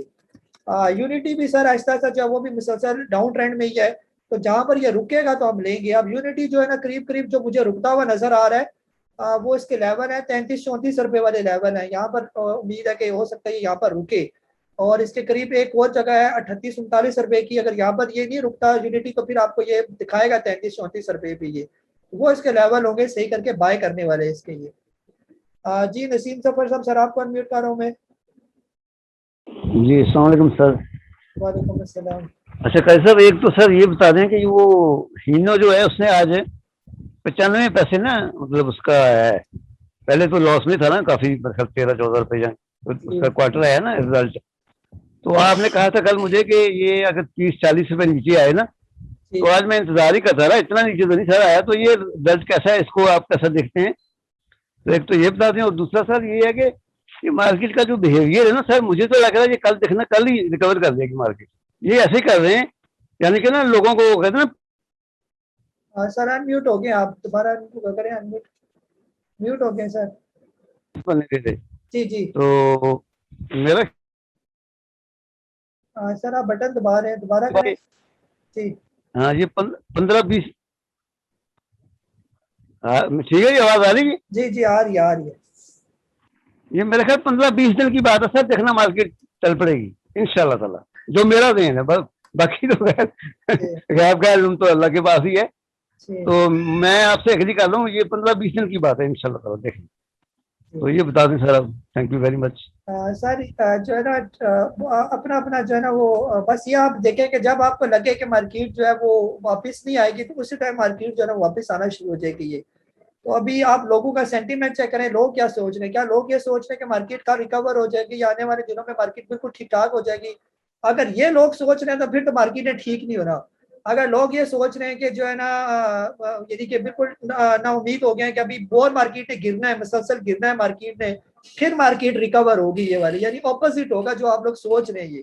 यूनिटी भी सर आहिस्ता आहिस्ता जो वो भी मुसलसल डाउन ट्रेंड में ही है, तो जहां पर ये रुकेगा तो हम लेंगे। अब यूनिटी जो है ना करीब करीब जो मुझे रुकता हुआ नजर आ रहा है वो इसके लेवल है 33-34 रुपए वाले लेवल है। यहाँ पर उम्मीद है कि हो सकता है यहाँ पर रुके, और इसके करीब एक और जगह है 38-39 रुपए की। अगर यहाँ पर ये नहीं रुकता यूनिटी तो फिर आपको ये दिखाएगा 33-34 रुपए पे, ये वो इसके लेवल होंगे सही करके बाय करने वाले इसके ये। जी नसीम सफर साहब सर आपको अनम्यूट कर रहा हूँ मैं। जी अस्सलाम वालेकुम सर। वालेकुम अस्सलाम। अच्छा कैसे सर, एक तो सर ये बता दें कि वो हीनो जो है उसने आज 95 पैसे ना, मतलब उसका है, पहले तो लॉस में था ना काफी, 13-14 रुपए जाए, तो उसका क्वार्टर आया ना रिजल्ट, तो आपने कहा था कल मुझे कि ये अगर 30-40 रुपए नीचे आए ना, तो आज मैं इंतजार ही करता रहा, इतना नीचे तो नहीं सर आया। तो ये रिजल्ट कैसा है, इसको आप कैसा देखते हैं? तो एक तो ये बता दें, और दूसरा सर ये है कि मार्केट का जो बिहेवियर है ना सर, मुझे तो लग रहा है ये कल देखना, कल ही रिकवर कर देगी मार्केट। ये ऐसे कर रहे हैं, यानी कि ना लोगों को कहते हैं ना। सर अनम्यूट हो गए आप, दोबारा करें अनम्यूट, म्यूट हो गए सर। जी जी तो मेरा सर आप बटन दबा रहे हैं, दोबारा करें। जी हाँ, ये 15-20, हाँ ठीक है, ये आवाज आ रही है? जी आ रही है। ये मेरे ख्याल 15-20 दिन की बात है सर, देखना मार्केट चल पड़ेगी इंशाल्लाह ताला, जो मेरा देन है बस। बाकी तो गैप तुम तो अल्लाह के पास ही है। तो मैं आपसे एग्री कर रहा हूँ, ये 15-20 दिन की बात है इंशाल्लाह ताला, देखें। तो ये बता दें सर आप, thank you very much. Sir जो है ना अपना अपना जो है ना वो बस ये आप देखें कि जब आपको लगे कि मार्केट जो है वो वापस नहीं आएगी, तो उसी टाइम मार्केट जो है ना वापस आना शुरू हो जाएगी। ये तो अभी आप लोगों का सेंटीमेंट चेक करें, लोग क्या सोच रहे हैं। क्या लोग ये सोच रहे हैं कि मार्केट का रिकवर हो जाएगी या आने वाले दिनों में मार्केट बिल्कुल ठीक ठाक हो जाएगी? अगर ये लोग सोच रहे हैं तो फिर तो मार्केट ने ठीक नहीं होना। अगर लोग ये सोच रहे हैं कि जो है ना यदि कि बिल्कुल ना उम्मीद हो गया है कि अभी बोर मार्केट ने गिरना है, मुसलसल गिरना है मार्केट ने, फिर मार्केट रिकवर होगी, ये वाली यानी ऑपोजिट होगा जो आप लोग सोच रहे हैं। ये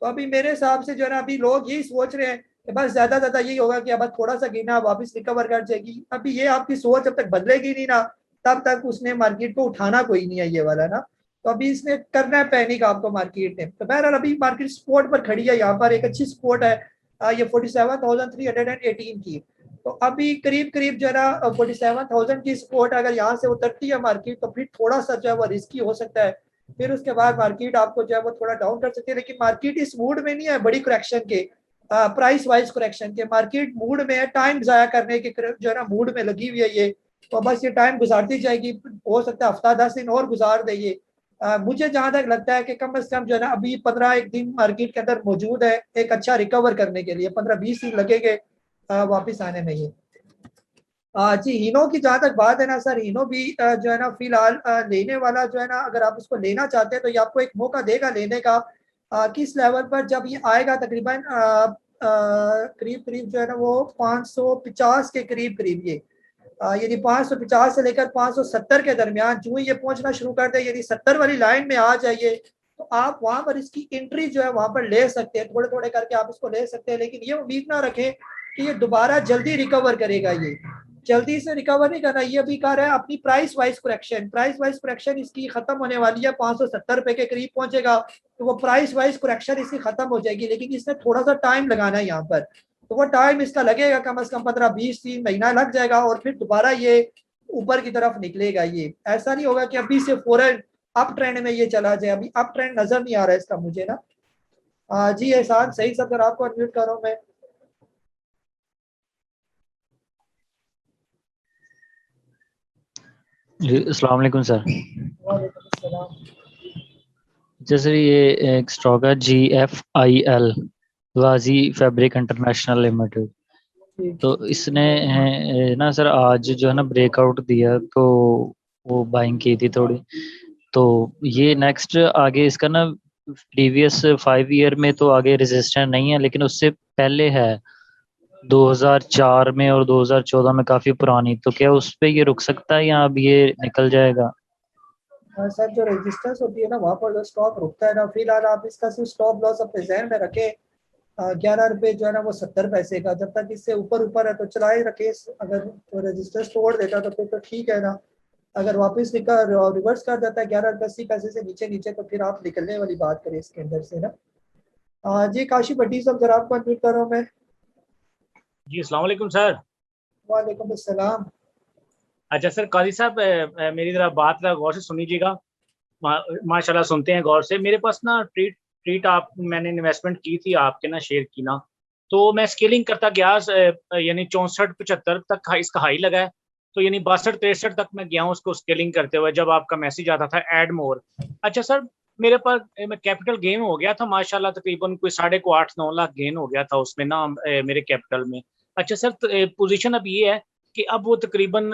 तो अभी मेरे हिसाब से जो है ना अभी लोग यही सोच रहे हैं कि बस ज्यादा यही होगा कि अब थोड़ा सा गिरना वापस रिकवर कर जाएगी। अभी ये आपकी सोच जब तक बदलेगी नहीं ना, तब तक उसने मार्केट को उठाना कोई नहीं है, ये वाला ना। तो अभी इसने करना है पैनिक आपको मार्केट ने। तो बहरहाल अभी मार्केट सपोर्ट पर खड़ी है, यहाँ पर एक अच्छी सपोर्ट है ये 47,318 की। तो अभी करीब करीब जो है ना 47,000 की सपोर्ट अगर यहाँ से उतरती है मार्केट, तो फिर थोड़ा सा जो है वो रिस्की हो सकता है। फिर उसके बाद मार्केट आपको जो है वो थोड़ा डाउन कर सकती है। लेकिन मार्केट इस मूड में नहीं है बड़ी करेक्शन के, प्राइस वाइज करेक्शन के। मार्केट मूड में है, टाइम जाया करने के जो है ना मूड में लगी हुई है ये। तो बस ये टाइम गुजारती जाएगी, हो सकता है हफ्ता 10 दिन और गुजार दे ये। मुझे जहां तक लगता है कि कम से कम जो है ना अभी 15 दिन मार्केट के अंदर मौजूद है एक अच्छा रिकवर करने के लिए। 15-20 दिन लगेंगे वापिस आने में ये। जी हीनो की जहां तक बात है ना सर, हीनो भी जो है ना फिलहाल लेने वाला जो है ना, अगर आप उसको लेना चाहते हैं तो ये आपको एक मौका देगा लेने का। किस लेवल पर जब ये आएगा, तकरीबन करीब करीब जो है ना वो 550 के करीब करीब ये यदि 550 से लेकर 570 के दरमियान जो ये पहुंचना शुरू कर दे, यदि 70 वाली लाइन में आ जाइए तो आप वहां पर इसकी एंट्री जो है वहां पर ले सकते हैं। थोड़े थोड़े करके आप इसको ले सकते हैं, लेकिन ये उम्मीद ना रखें कि ये दोबारा जल्दी रिकवर करेगा। ये जल्दी से रिकवर नहीं करना, ये अभी कर रहा है अपनी प्राइस वाइज करेक्शन इसकी खत्म होने वाली है। 570 रुपए के करीब पहुंचेगा तो वो प्राइस वाइज करेक्शन इसकी खत्म हो जाएगी। लेकिन इसने थोड़ा सा टाइम लगाना है यहाँ पर, तो वो टाइम इसका लगेगा, कम से कम 15-20 महीना लग जाएगा और फिर दोबारा ये ऊपर की तरफ निकलेगा। ये ऐसा नहीं होगा कि अभी से फौरन अप ट्रेंड में ये चला जाए। अभी अप ट्रेंड नजर नहीं आ रहा है इसका मुझे ना। जी एहसान सही सब, अगर आपको अनम्यूट कर रहा हूं मैं। जी अस्सलाम वालेकुम सर। वालेकुम अस्सलाम। जैसे ये एक स्टॉक है GFIL, गाजी फैब्रिक इंटरनेशनल लिमिटेड। तो इसने ना सर आज जो है ना ब्रेकआउट दिया, तो वो बाइंग की थी थोड़ी। तो ये नेक्स्ट आगे इसका ना प्रीवियस 5 ईयर में तो आगे रेजिस्टेंस नहीं है, लेकिन उससे पहले है 2004 में और 2014 में काफी पुरानी। तो क्या उस पे ये रुक सकता है या अब ये निकल जाएगा? सर जो रेजिस्टेंस होती है ना वहाँ पर जो स्टॉक रुकता है ना, फिलहाल आप इसका सिर्फ स्टॉप लॉस अपने जहन में रखें। 11 रुपये जो है ना वो 70 पैसे का, जब तक इससे ऊपर ऊपर है तो चलाए रखे। अगर तो रेजिस्टेंस तोड़ देता तो फिर तो ठीक है ना, अगर वापस निकल रिवर्स कर देता है 11 पैसे से नीचे नीचे, तो फिर आप निकलने वाली बात करें इसके अंदर से ना। जी काशी भट्टी साहब, जरा आपको अनम्यूट कर रहा हूँ मैं। जी अस्सलाम वालेकुम सर। वालेकुम अस्सलाम। अच्छा सर, काजी साहब मेरी तरह बात गौर से सुनीजिएगा। माशाल्लाह सुनते हैं गौर से। मेरे पास ना ट्रीट आप मैंने इन्वेस्टमेंट की थी आपके ना शेयर की ना, तो मैं स्केलिंग करता गया, यानी 64-75 तक इसका हाई लगा है। तो यानी 62-63 तक मैं गया हूँ उसको स्केलिंग करते हुए, जब आपका मैसेज आता था ऐड मोर। अच्छा सर, मेरे पास कैपिटल गेन हो गया था माशाल्लाह, तकरीबन कोई 8.5-9 लाख गेन हो गया था उसमें ना मेरे कैपिटल में। अच्छा सर, पोजीशन अब ये है कि अब वो तकरीबन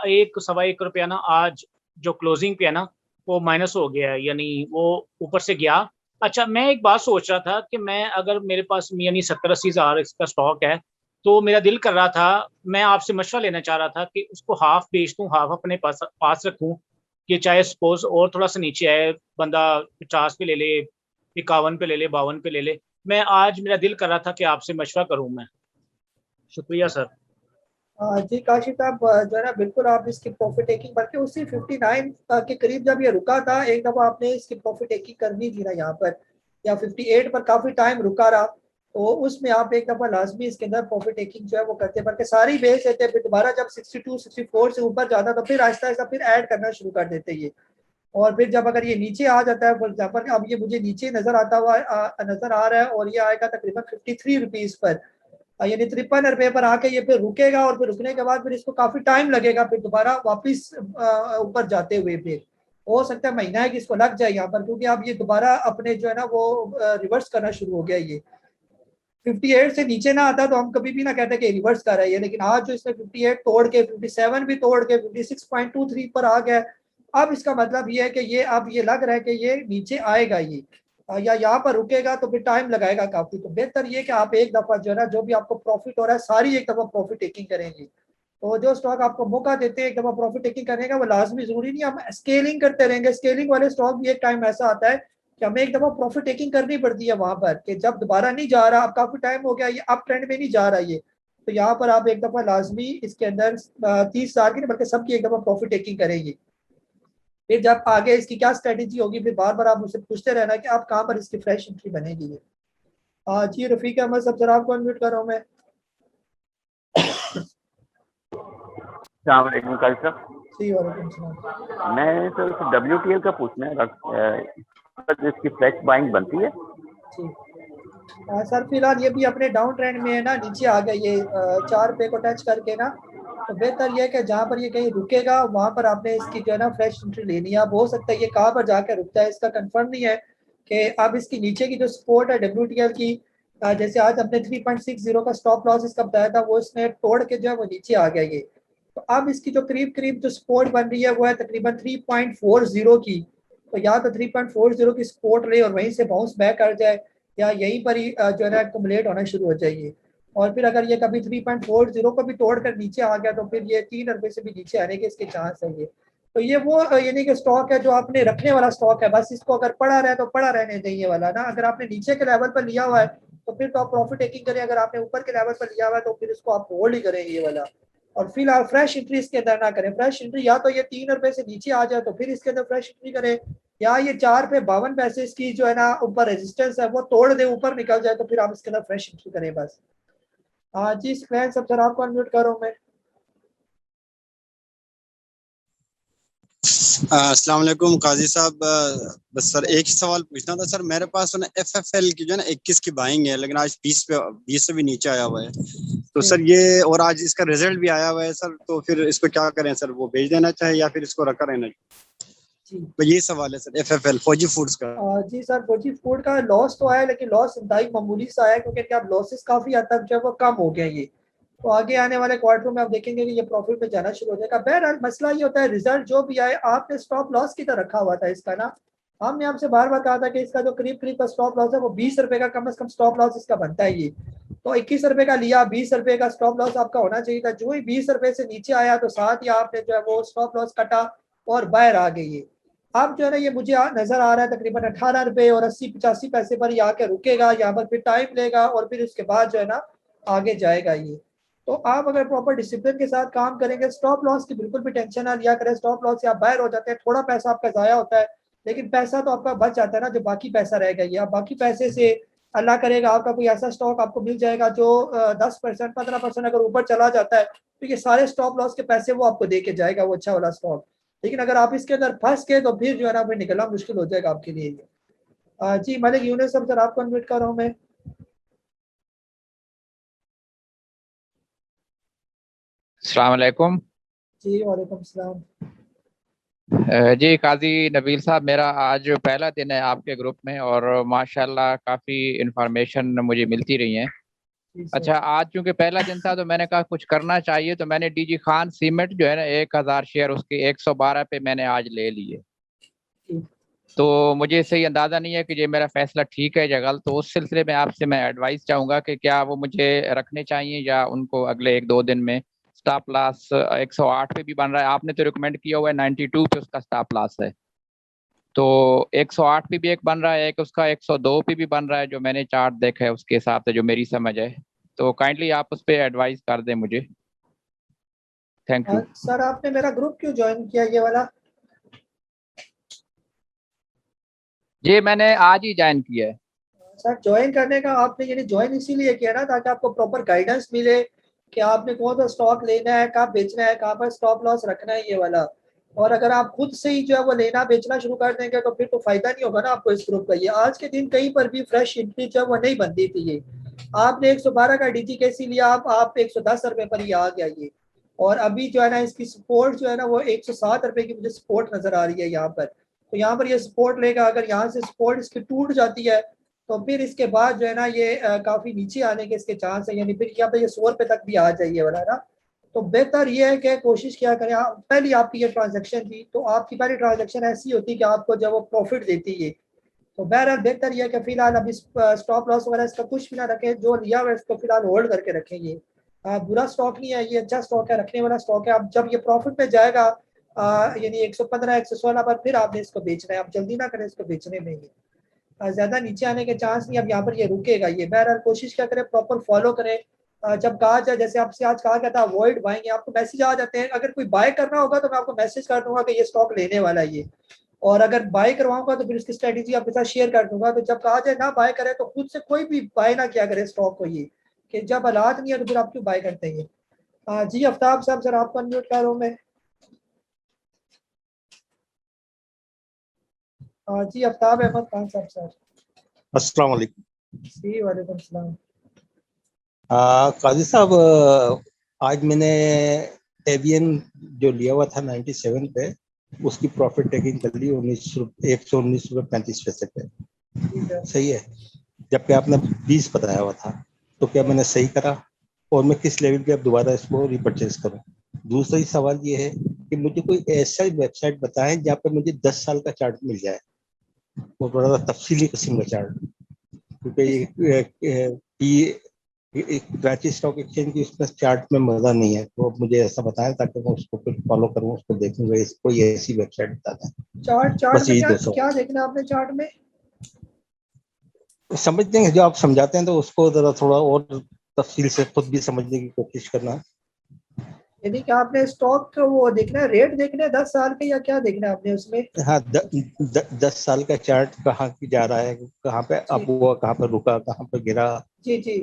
1-1.25 रुपया ना आज जो क्लोजिंग पे है ना वो माइनस हो गया है, यानी वो ऊपर से गया। अच्छा, मैं एक बात सोच रहा था कि मैं अगर मेरे पास यानी 70-80 हज़ार इसका स्टॉक है, तो मेरा दिल कर रहा था, मैं आपसे मशवरा लेना चाह रहा था कि उसको हाफ बेच दूं, हाफ अपने पास रखूं, कि चाहे सपोज और थोड़ा सा नीचे आए, बंदा 50 पे ले ले, 51 पे ले ले, 52 पे ले ले। मैं आज मेरा दिल कर रहा था कि आपसे मशवरा करूं मैं। शुक्रिया सर। जी काशिफ साहब, जो है ना बिल्कुल आप इसकी प्रॉफिट टेकिंग, बल्कि उसी 59 के करीब जब ये रुका था, एक दफ़ा आपने इसकी प्रॉफिट टेकिंग करनी थी ना यहाँ पर, या 58 पर काफ़ी टाइम रुका रहा, तो उसमें आप एक दफ़ा लाजमी इसके अंदर प्रॉफिट टेकिंग जो है वो करते, बल्कि सारी बेच देते, फिर दोबारा जब 62 64 से ऊपर जाता तो फिर आहिस्ता आहिस्ता फिर ऐड करना शुरू कर देते ये। और फिर जब अगर ये नीचे आ जाता है, फॉर एग्जाम्पल अब ये मुझे नीचे नजर आता हुआ नजर आ रहा है, और ये आएगा तकरीबन 53 रुपीज़ पर, यानी 53 रुपये पर आके ये फिर रुकेगा, और फिर रुकने के बाद फिर इसको काफी टाइम लगेगा फिर दोबारा वापस ऊपर जाते हुए, फिर हो सकता है महीना है कि इसको लग जाए यहाँ पर, क्योंकि अब ये दोबारा अपने जो है ना वो रिवर्स करना शुरू हो गया। ये 58 से नीचे ना आता तो हम कभी भी ना कहते कि रिवर्स कर रहा है, लेकिन आज जो इसने 58 तोड़ के 57 भी तोड़ के 56.23 पर आ गया, अब इसका मतलब ये है कि ये अब ये लग रहा है कि ये नीचे आएगा ये, या यहाँ पर रुकेगा तो फिर टाइम लगाएगा काफी। तो बेहतर ये कि आप एक दफा जो है ना जो भी आपको प्रॉफिट हो रहा है सारी एक दफा प्रॉफिट टेकिंग करेंगे। तो जो स्टॉक आपको मौका देते हैं एक दफा प्रॉफिट टेकिंग करने का, वो लाजमी जरूरी नहीं, हम स्केलिंग करते रहेंगे। स्केलिंग वाले स्टॉक भी एक टाइम ऐसा आता है कि हमें एक दफा प्रॉफिट टेकिंग करनी पड़ती है वहां पर, कि जब दोबारा नहीं जा रहा, अब काफी टाइम हो गया, ये अप ट्रेंड में नहीं जा रहा ये, तो यहाँ पर आप एक दफा लाजमी इसके अंदर 30,000 की नहीं बल्कि सबकी एक दफा प्रॉफिट टेकिंग करेंगे। फिर जब आगे इसकी क्या स्ट्रेटेजी होगी, फिर बार बार आप मुझसे पूछते रहना कि आप कहाँ पर इसकी फ्रेश एंट्री बनेगी ये। जी रफीक अहमद साहब, जरा आपको अनम्यूट कर रहा हूँ मैं। अस्सलाम काजी साहब। जी वालेकुम सलाम। मैं सर WTL का पूछना है, इसकी फ्रेश बाइंग बनती है? जी सर, फिलहाल ये भी अपने डाउन ट्रेंड में है ना, नीचे आ गया ये 4 रुपये को टच करके ना, तो बेहतर ये है कि जहाँ पर ये कहीं रुकेगा वहाँ पर आपने इसकी जो है ना फ्रेश एंट्री लेनी है। अब हो सकता है ये कहाँ पर जाकर रुकता है इसका कंफर्म नहीं है, कि अब इसकी नीचे की जो सपोर्ट है WTL की, जैसे आज हमने 3.60 का स्टॉप लॉस इसका बताया था, वो इसने तोड़ के जो है वो नीचे आ गया ये। तो अब इसकी जो करीब करीब जो सपोर्ट बन रही है वो है तकरीबन 3.40 की, तो या तो 3.40 की सपोर्ट ले और वहीं से बाउंस बैक कर जाए, या यहीं पर ही जो है ना एक्युमुलेट होना शुरू हो जाएगी। और फिर अगर ये कभी 3.40 को भी तोड़कर नीचे आ गया तो फिर ये 3 रुपये से भी नीचे आने के इसके चांस है ये। तो ये वो यानी कि स्टॉक है जो आपने रखने वाला स्टॉक है, बस इसको अगर पड़ा रहे तो पड़ा रहने चाहिए वाला ना। अगर आपने नीचे के लेवल पर लिया हुआ है तो फिर तो आप प्रॉफिट टेकिंग करें, अगर आपने ऊपर के लेवल पर लिया हुआ है तो फिर इसको आप होल्ड ही करें ये वाला। और फिलहाल फ्रेश एंट्री इसके अंदर ना करें। फ्रेश एंट्री या तो ये 3 रुपये से नीचे आ जाए तो फिर इसके अंदर फ्रेश एंट्री करें, या ये 4 रुपये 52 पैसे इसकी जो है ना ऊपर रेजिस्टेंस है वो तोड़ दे, ऊपर निकल जाए, तो फिर आप इसके अंदर फ्रेश एंट्री करें बस। जी स्क्रीन सब सर आपको अनम्यूट कर रहा हूं मैं। अस्सलाम वालेकुम काजी साहब, बस सर एक ही सवाल पूछना था सर। मेरे पास ना FFL की जो है ना 21 की बाइंग है, लेकिन आज 20 से भी नीचे आया हुआ है, तो सर ये, और आज इसका रिजल्ट भी आया हुआ है सर, तो फिर इसको क्या करें सर? वो बेच देना चाहिए या फिर इसको रखा रहना चाहिए? तो ये सवाल है सर FFL फौजी फूड्स का। जी सर, फौजी फूड का लॉस तो आया, लेकिन लॉस इंतहाई मामूली सा आया, क्योंकि अब लॉसेस काफी हद तक जो है वो कम हो गए ये। तो आगे आने वाले क्वार्टर में आप देखेंगे कि ये प्रॉफिट में जाना शुरू हो जाएगा। बहरहाल मसला ये होता है, रिजल्ट जो भी आए, आपने स्टॉप लॉस की तरह रखा हुआ था इसका ना। हमने आपसे बार बार कहा था कि इसका जो करीब करीब का स्टॉप लॉस है वो 20 रुपये का कम से कम स्टॉप लॉस इसका बनता है ये। तो 21 रुपये का लिया, 20 रुपये का स्टॉप लॉस आपका होना चाहिए था। जो ही 20 रुपये से नीचे आया तो साथ ही आपने जो है वो स्टॉप लॉस कटा और बाहर आ गई ये। अब जो है ना ये मुझे नजर आ रहा है तकरीबन 18 रुपये और 80-85 पैसे पर ही आके रुकेगा, यहाँ पर फिर टाइम लेगा और फिर उसके बाद जो है ना आगे जाएगा ये। तो आप अगर प्रॉपर डिसिप्लिन के साथ काम करेंगे, स्टॉप लॉस की बिल्कुल भी टेंशन ना लिया करें। स्टॉप लॉस से आप बाहर हो जाते हैं, थोड़ा पैसा आपका जाया होता है, लेकिन पैसा तो आपका बच जाता है ना, जो बाकी पैसा रहेगा ये। आप बाकी पैसे से अल्लाह करेगा आपका कोई ऐसा स्टॉक आपको मिल जाएगा जो 10% 15% अगर ऊपर चला जाता है, तो ये सारे स्टॉप लॉस के पैसे वो आपको दे के जाएगा, वो अच्छा वाला स्टॉक। लेकिन अगर आप इसके अंदर फंस गए तो फिर जो है ना फिर निकलना मुश्किल हो जाएगा आपके लिए। जी मलिक यूनुस साहब, सर आपको अनम्यूट कर रहा हूँ मैं। अस्सलाम वालेकुम। जी वालेकुम सलाम। जी काजी नबील साहब, मेरा आज पहला दिन है आपके ग्रुप में और माशाल्लाह काफ़ी इंफॉर्मेशन मुझे मिलती रही है। अच्छा, आज चूंकि पहला दिन था तो मैंने कहा कुछ करना चाहिए, तो मैंने DG खान सीमेंट जो है ना 1000 शेयर उसके 112 पे मैंने आज ले लिए। तो मुझे सही अंदाजा नहीं है कि ये मेरा फैसला ठीक है या गलत। तो उस सिलसिले में आपसे मैं एडवाइस चाहूंगा कि क्या वो मुझे रखने चाहिए या उनको अगले 1-2 दिन में। स्टॉप लॉस 108 पे भी बन रहा है, आपने तो रिकमेंड किया हुआ है 92 पे उसका स्टॉप लॉस है। तो 108 पे भी एक बन रहा है, एक उसका 102 पे भी बन रहा है, जो मैंने चार्ट देखा है उसके हिसाब से, जो मेरी समझ है। तो काइंडली आप उस पर एडवाइस कर दें मुझे। Thank you. सर आपने मेरा ग्रुप क्यों ज्वाइन किया ये वाला? ये मैंने आज ही ज्वाइन किया है। सर ज्वाइन करने का आपने यानी ज्वाइन इसीलिए किया ना ताकि आपको प्रॉपर गाइडेंस मिले कि आपने कौन सा स्टॉक लेना है, कहाँ बेचना है, कहाँ पर स्टॉप लॉस रखना है ये वाला। और अगर आप खुद से ही जो है वो लेना बेचना शुरू कर देंगे तो फिर तो फायदा नहीं होगा ना आपको इस ग्रुप का। ये आज के दिन कहीं पर भी फ्रेश एंट्री जो है वो नहीं बनती थी। ये आपने 112 का डीजी कैसी लिया, आप 110 रुपए पर ही आ गया ये। और अभी जो है ना इसकी सपोर्ट जो है ना वो 107 रुपए की मुझे सपोर्ट नजर आ रही है यहाँ पर। तो यहाँ पर ये सपोर्ट लेगा, अगर यहाँ से सपोर्ट इसकी टूट जाती है तो फिर इसके बाद जो है ना ये काफी नीचे आने के इसके चांस है, यानी फिर यहाँ पे ये 100 रुपए तक भी आ जाइए वाला ना। तो बेहतर ये है कि कोशिश क्या करें, पहली आपकी ये ट्रांजैक्शन थी तो आपकी पहली ट्रांजैक्शन ऐसी होती कि आपको जब वो प्रॉफिट देती है। तो बहरहाल बेहतर यह है कि फिलहाल अभी स्टॉप लॉस वगैरह इसका कुछ भी ना रखें, जो लिया हुआ है इसको फिलहाल होल्ड करके रखें। ये बुरा स्टॉक नहीं है, ये अच्छा स्टॉक है, रखने वाला स्टॉक है। अब जब ये प्रॉफिट में जाएगा यानी 115 116 पर फिर आपने इसको बेचना है। आप जल्दी ना करें इसको बेचने में, ये ज्यादा नीचे आने के चांस नहीं। अब यहाँ पर ये रुकेगा ये। बहरहाल कोशिश क्या करें, प्रॉपर फॉलो करें। जब कहा जाए, जैसे आपसे आज कहा गया था अवॉइड बाइंग, आपको मैसेज आ जाते हैं। अगर कोई बाय करना होगा तो मैं आपको मैसेज कर दूंगा कि ये स्टॉक लेने वाला है ये, और अगर बाय करवाऊंगा तो फिर उसकी स्ट्रेटेजी आपके साथ शेयर कर दूंगा। तो जब कहा जाए ना बाय करें तो खुद से कोई भी बाय ना किया करे स्टॉक को, ये कि जब हालात नहीं है तो फिर आप क्यों बाय करते हैं। जी आफ्ताब साहब, सर आपको अनम्यूट कर रहा हूं मैं। जी आफ्ताब अहमद खान साहब सर। अस्सलाम वालेकुम। जी वालेकुम सलाम। काजी साहब, आज मैंने एवियन जो लिया हुआ था 97 पे, उसकी प्रॉफिट टेकिंग कर ली 119 रुपये 35 पैसे पे। सही है, जबकि आपने 20 बताया हुआ था, तो क्या मैंने सही करा? और मैं किस लेवल पे अब दोबारा इसको रिपर्चेज करूं? दूसरा ही सवाल ये है कि मुझे कोई ऐसा वेबसाइट बताएं जहाँ पे मुझे 10 साल का चार्ट मिल जाए, वो थोड़ा सा तफसीली किस्म का चार्ट, क्योंकि कराची स्टॉक एक्सचेंज की उसमें चार्ट में मजा नहीं है। तो अब मुझे ऐसा बताएं ताकि मैं उसको फिर फॉलो करूं, उसको देखूंगा। कोई ऐसी वेबसाइट बता दें। चार्ट में क्या देखना आपने चार्ट में? समझते हैं जो आप समझाते हैं तो उसको जरा थोड़ा और तफसील से खुद भी समझने की कोशिश करना। यानी कि आपने स्टॉक का वो देखना है, रेट देखना है 10 साल के, या क्या देखना है आपने उसमें? हाँ, 10 साल का चार्ट कहाँ की जा रहा है, कहाँ पे अप हुआ, कहाँ पे रुका, कहाँ पे गिरा। जी जी।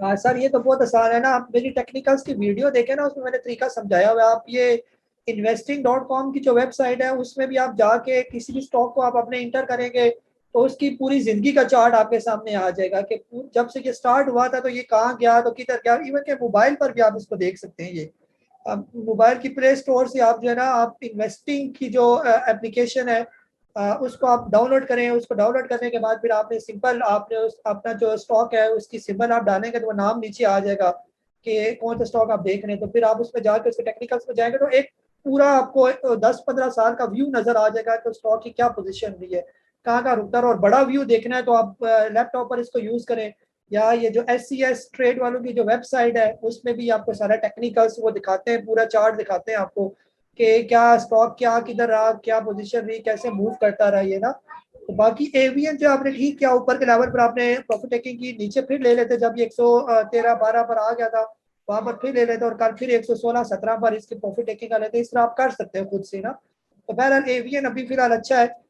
सर ये तो बहुत आसान है ना, आप मेरी टेक्निकल्स की वीडियो देखें ना, उसमें मैंने तरीका समझाया हुआ है। आप ये investing.com की जो वेबसाइट है उसमें भी आप जाके किसी भी स्टॉक को आप अपने इंटर करेंगे तो उसकी पूरी जिंदगी का चार्ट आपके सामने आ जाएगा कि जब से ये स्टार्ट हुआ था तो ये कहाँ गया, तो किधर गया। इवन के मोबाइल पर भी आप इसको देख सकते हैं। ये मोबाइल की प्ले स्टोर से आप जो है ना, आप इन्वेस्टिंग की जो एप्लीकेशन है उसको आप डाउनलोड करें। उसको डाउनलोड करने के बाद फिर आपने सिंपल आपने अपना जो स्टॉक है उसकी सिंबल आप डालेंगे तो वो नाम नीचे आ जाएगा कि कौन सा स्टॉक आप देख रहे हैं। तो फिर आप उसमें जाकर उसके टेक्निकल्स में जाएंगे तो एक पूरा आपको 10-15 साल का व्यू नजर आ जाएगा कि स्टॉक की क्या पोजीशन रही है, कहाँ का रुकता है। और बड़ा व्यू देखना है तो आप लैपटॉप पर इसको यूज करें, या ये जो SCS ट्रेड वालों की जो वेबसाइट है उसमें भी आपको सारा टेक्निकल्स वो दिखाते हैं, पूरा चार्ट दिखाते हैं आपको कि क्या स्टॉक क्या किधर रहा, क्या पोजीशन रही, कैसे मूव करता रहा ये ना। तो बाकी एवियन जो आपने ठीक किया, ऊपर के लेवल पर आपने प्रॉफिट टेकिंग की, नीचे फिर ले लेते जब ये 113-12 पर आ गया था वहां पर फिर ले लेते, और कल फिर 116-17 पर इसकी प्रॉफिट टेकिंग कर लेते। इस तरह आप कर सकते हैं खुद से ना। तो बहरहाल एवियन अभी फिलहाल अच्छा है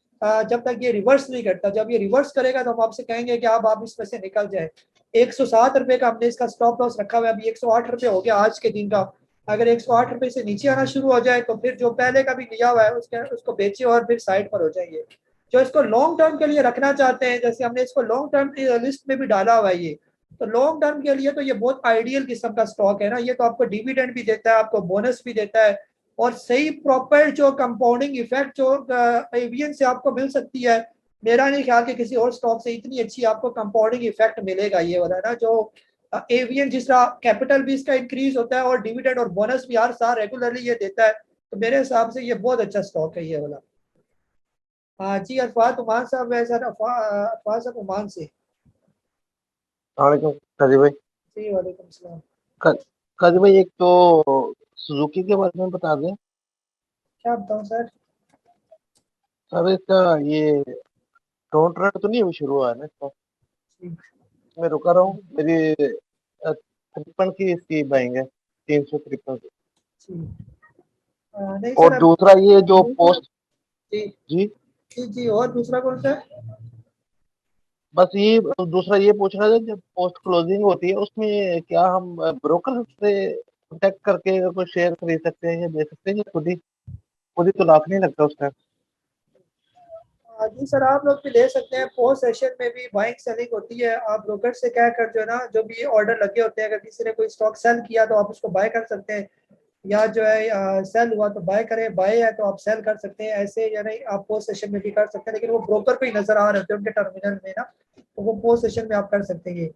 जब तक ये रिवर्स नहीं करता। जब ये रिवर्स करेगा तो हम आपसे कहेंगे कि आप इसमें से निकल जाए। 107 रुपए का हमने इसका स्टॉप लॉस रखा हुआ है, अभी 108 रुपए हो गया आज के दिन का। अगर 108 रुपए से नीचे आना शुरू हो जाए तो फिर जो पहले का भी लिया हुआ है उसको बेचे और फिर साइड पर हो जाएंगे। जो इसको लॉन्ग टर्म के लिए रखना चाहते हैं, जैसे हमने इसको लॉन्ग टर्म लिस्ट में भी डाला हुआ है ये, तो लॉन्ग टर्म के लिए तो ये बहुत आइडियल किस्म का स्टॉक है ना। ये तो आपको डिविडेंड भी देता है, आपको बोनस भी देता है, और सही प्रॉपर जो कंपाउंडिंग इफेक्ट जो एवियन से आपको मिल सकती है, मेरा नहीं ख्याल कि किसी और स्टॉक से इतनी अच्छी आपको कंपाउंडिंग इफेक्ट मिलेगा ये वाला ना। जो एवियन जिस तरह कैपिटल भी इसका इंक्रीज होता है और डिविडेंड और बोनस भी हर साल रेगुलरली ये देता है, तो मेरे हिसाब से ये बहुत अच्छा स्टॉक है ये वाला। हाँ जी, अरफात उमान साहब है सर, अरफात साहब उमान से। वालेकुम काजी भाई। जी वालेकुम सलाम। काजी भाई, एक तो सुजुकी के बारे में बता दें। क्या बताऊँ सर? सर इसका ये डोंट रन तो नहीं अभी शुरू हुआ है ना इसका? मैं रुका रहा हूँ, मेरी 53 की इसकी बाइंग है, 353 की। नहीं और सर, अब दूसरा ये जो पोस्ट जी जी जी जी, और दूसरा कौन सा है? बस ये दूसरा ये पूछना था, जब पोस्ट क्लोजिंग होती है उसमें क्या हम ब्रोकर से कॉन्टेक्ट करके अगर कोई शेयर खरीद सकते हैं या दे सकते हैं, या खुद ही तो लाभ नहीं लगता उसका? जी सर, आप लोग भी ले सकते हैं। पोस्ट सेशन में भी बाइंग सेलिंग होती है। आप ब्रोकर से क्या कर, जो है ना, जो भी ऑर्डर लगे होते हैं, अगर किसी ने कोई स्टॉक सेल किया तो आप उसको बाय कर सकते हैं, या जो है सेल हुआ तो बाय करें, बाय है तो आप सेल कर सकते हैं। ऐसे या नहीं, आप पोस्ट सेशन में भी कर सकते हैं, लेकिन वो ब्रोकर को ही नजर आ रहे होते हैं उनके टर्मिनल में ना, तो वो पोस्ट सेशन में आप कर सकते हैं।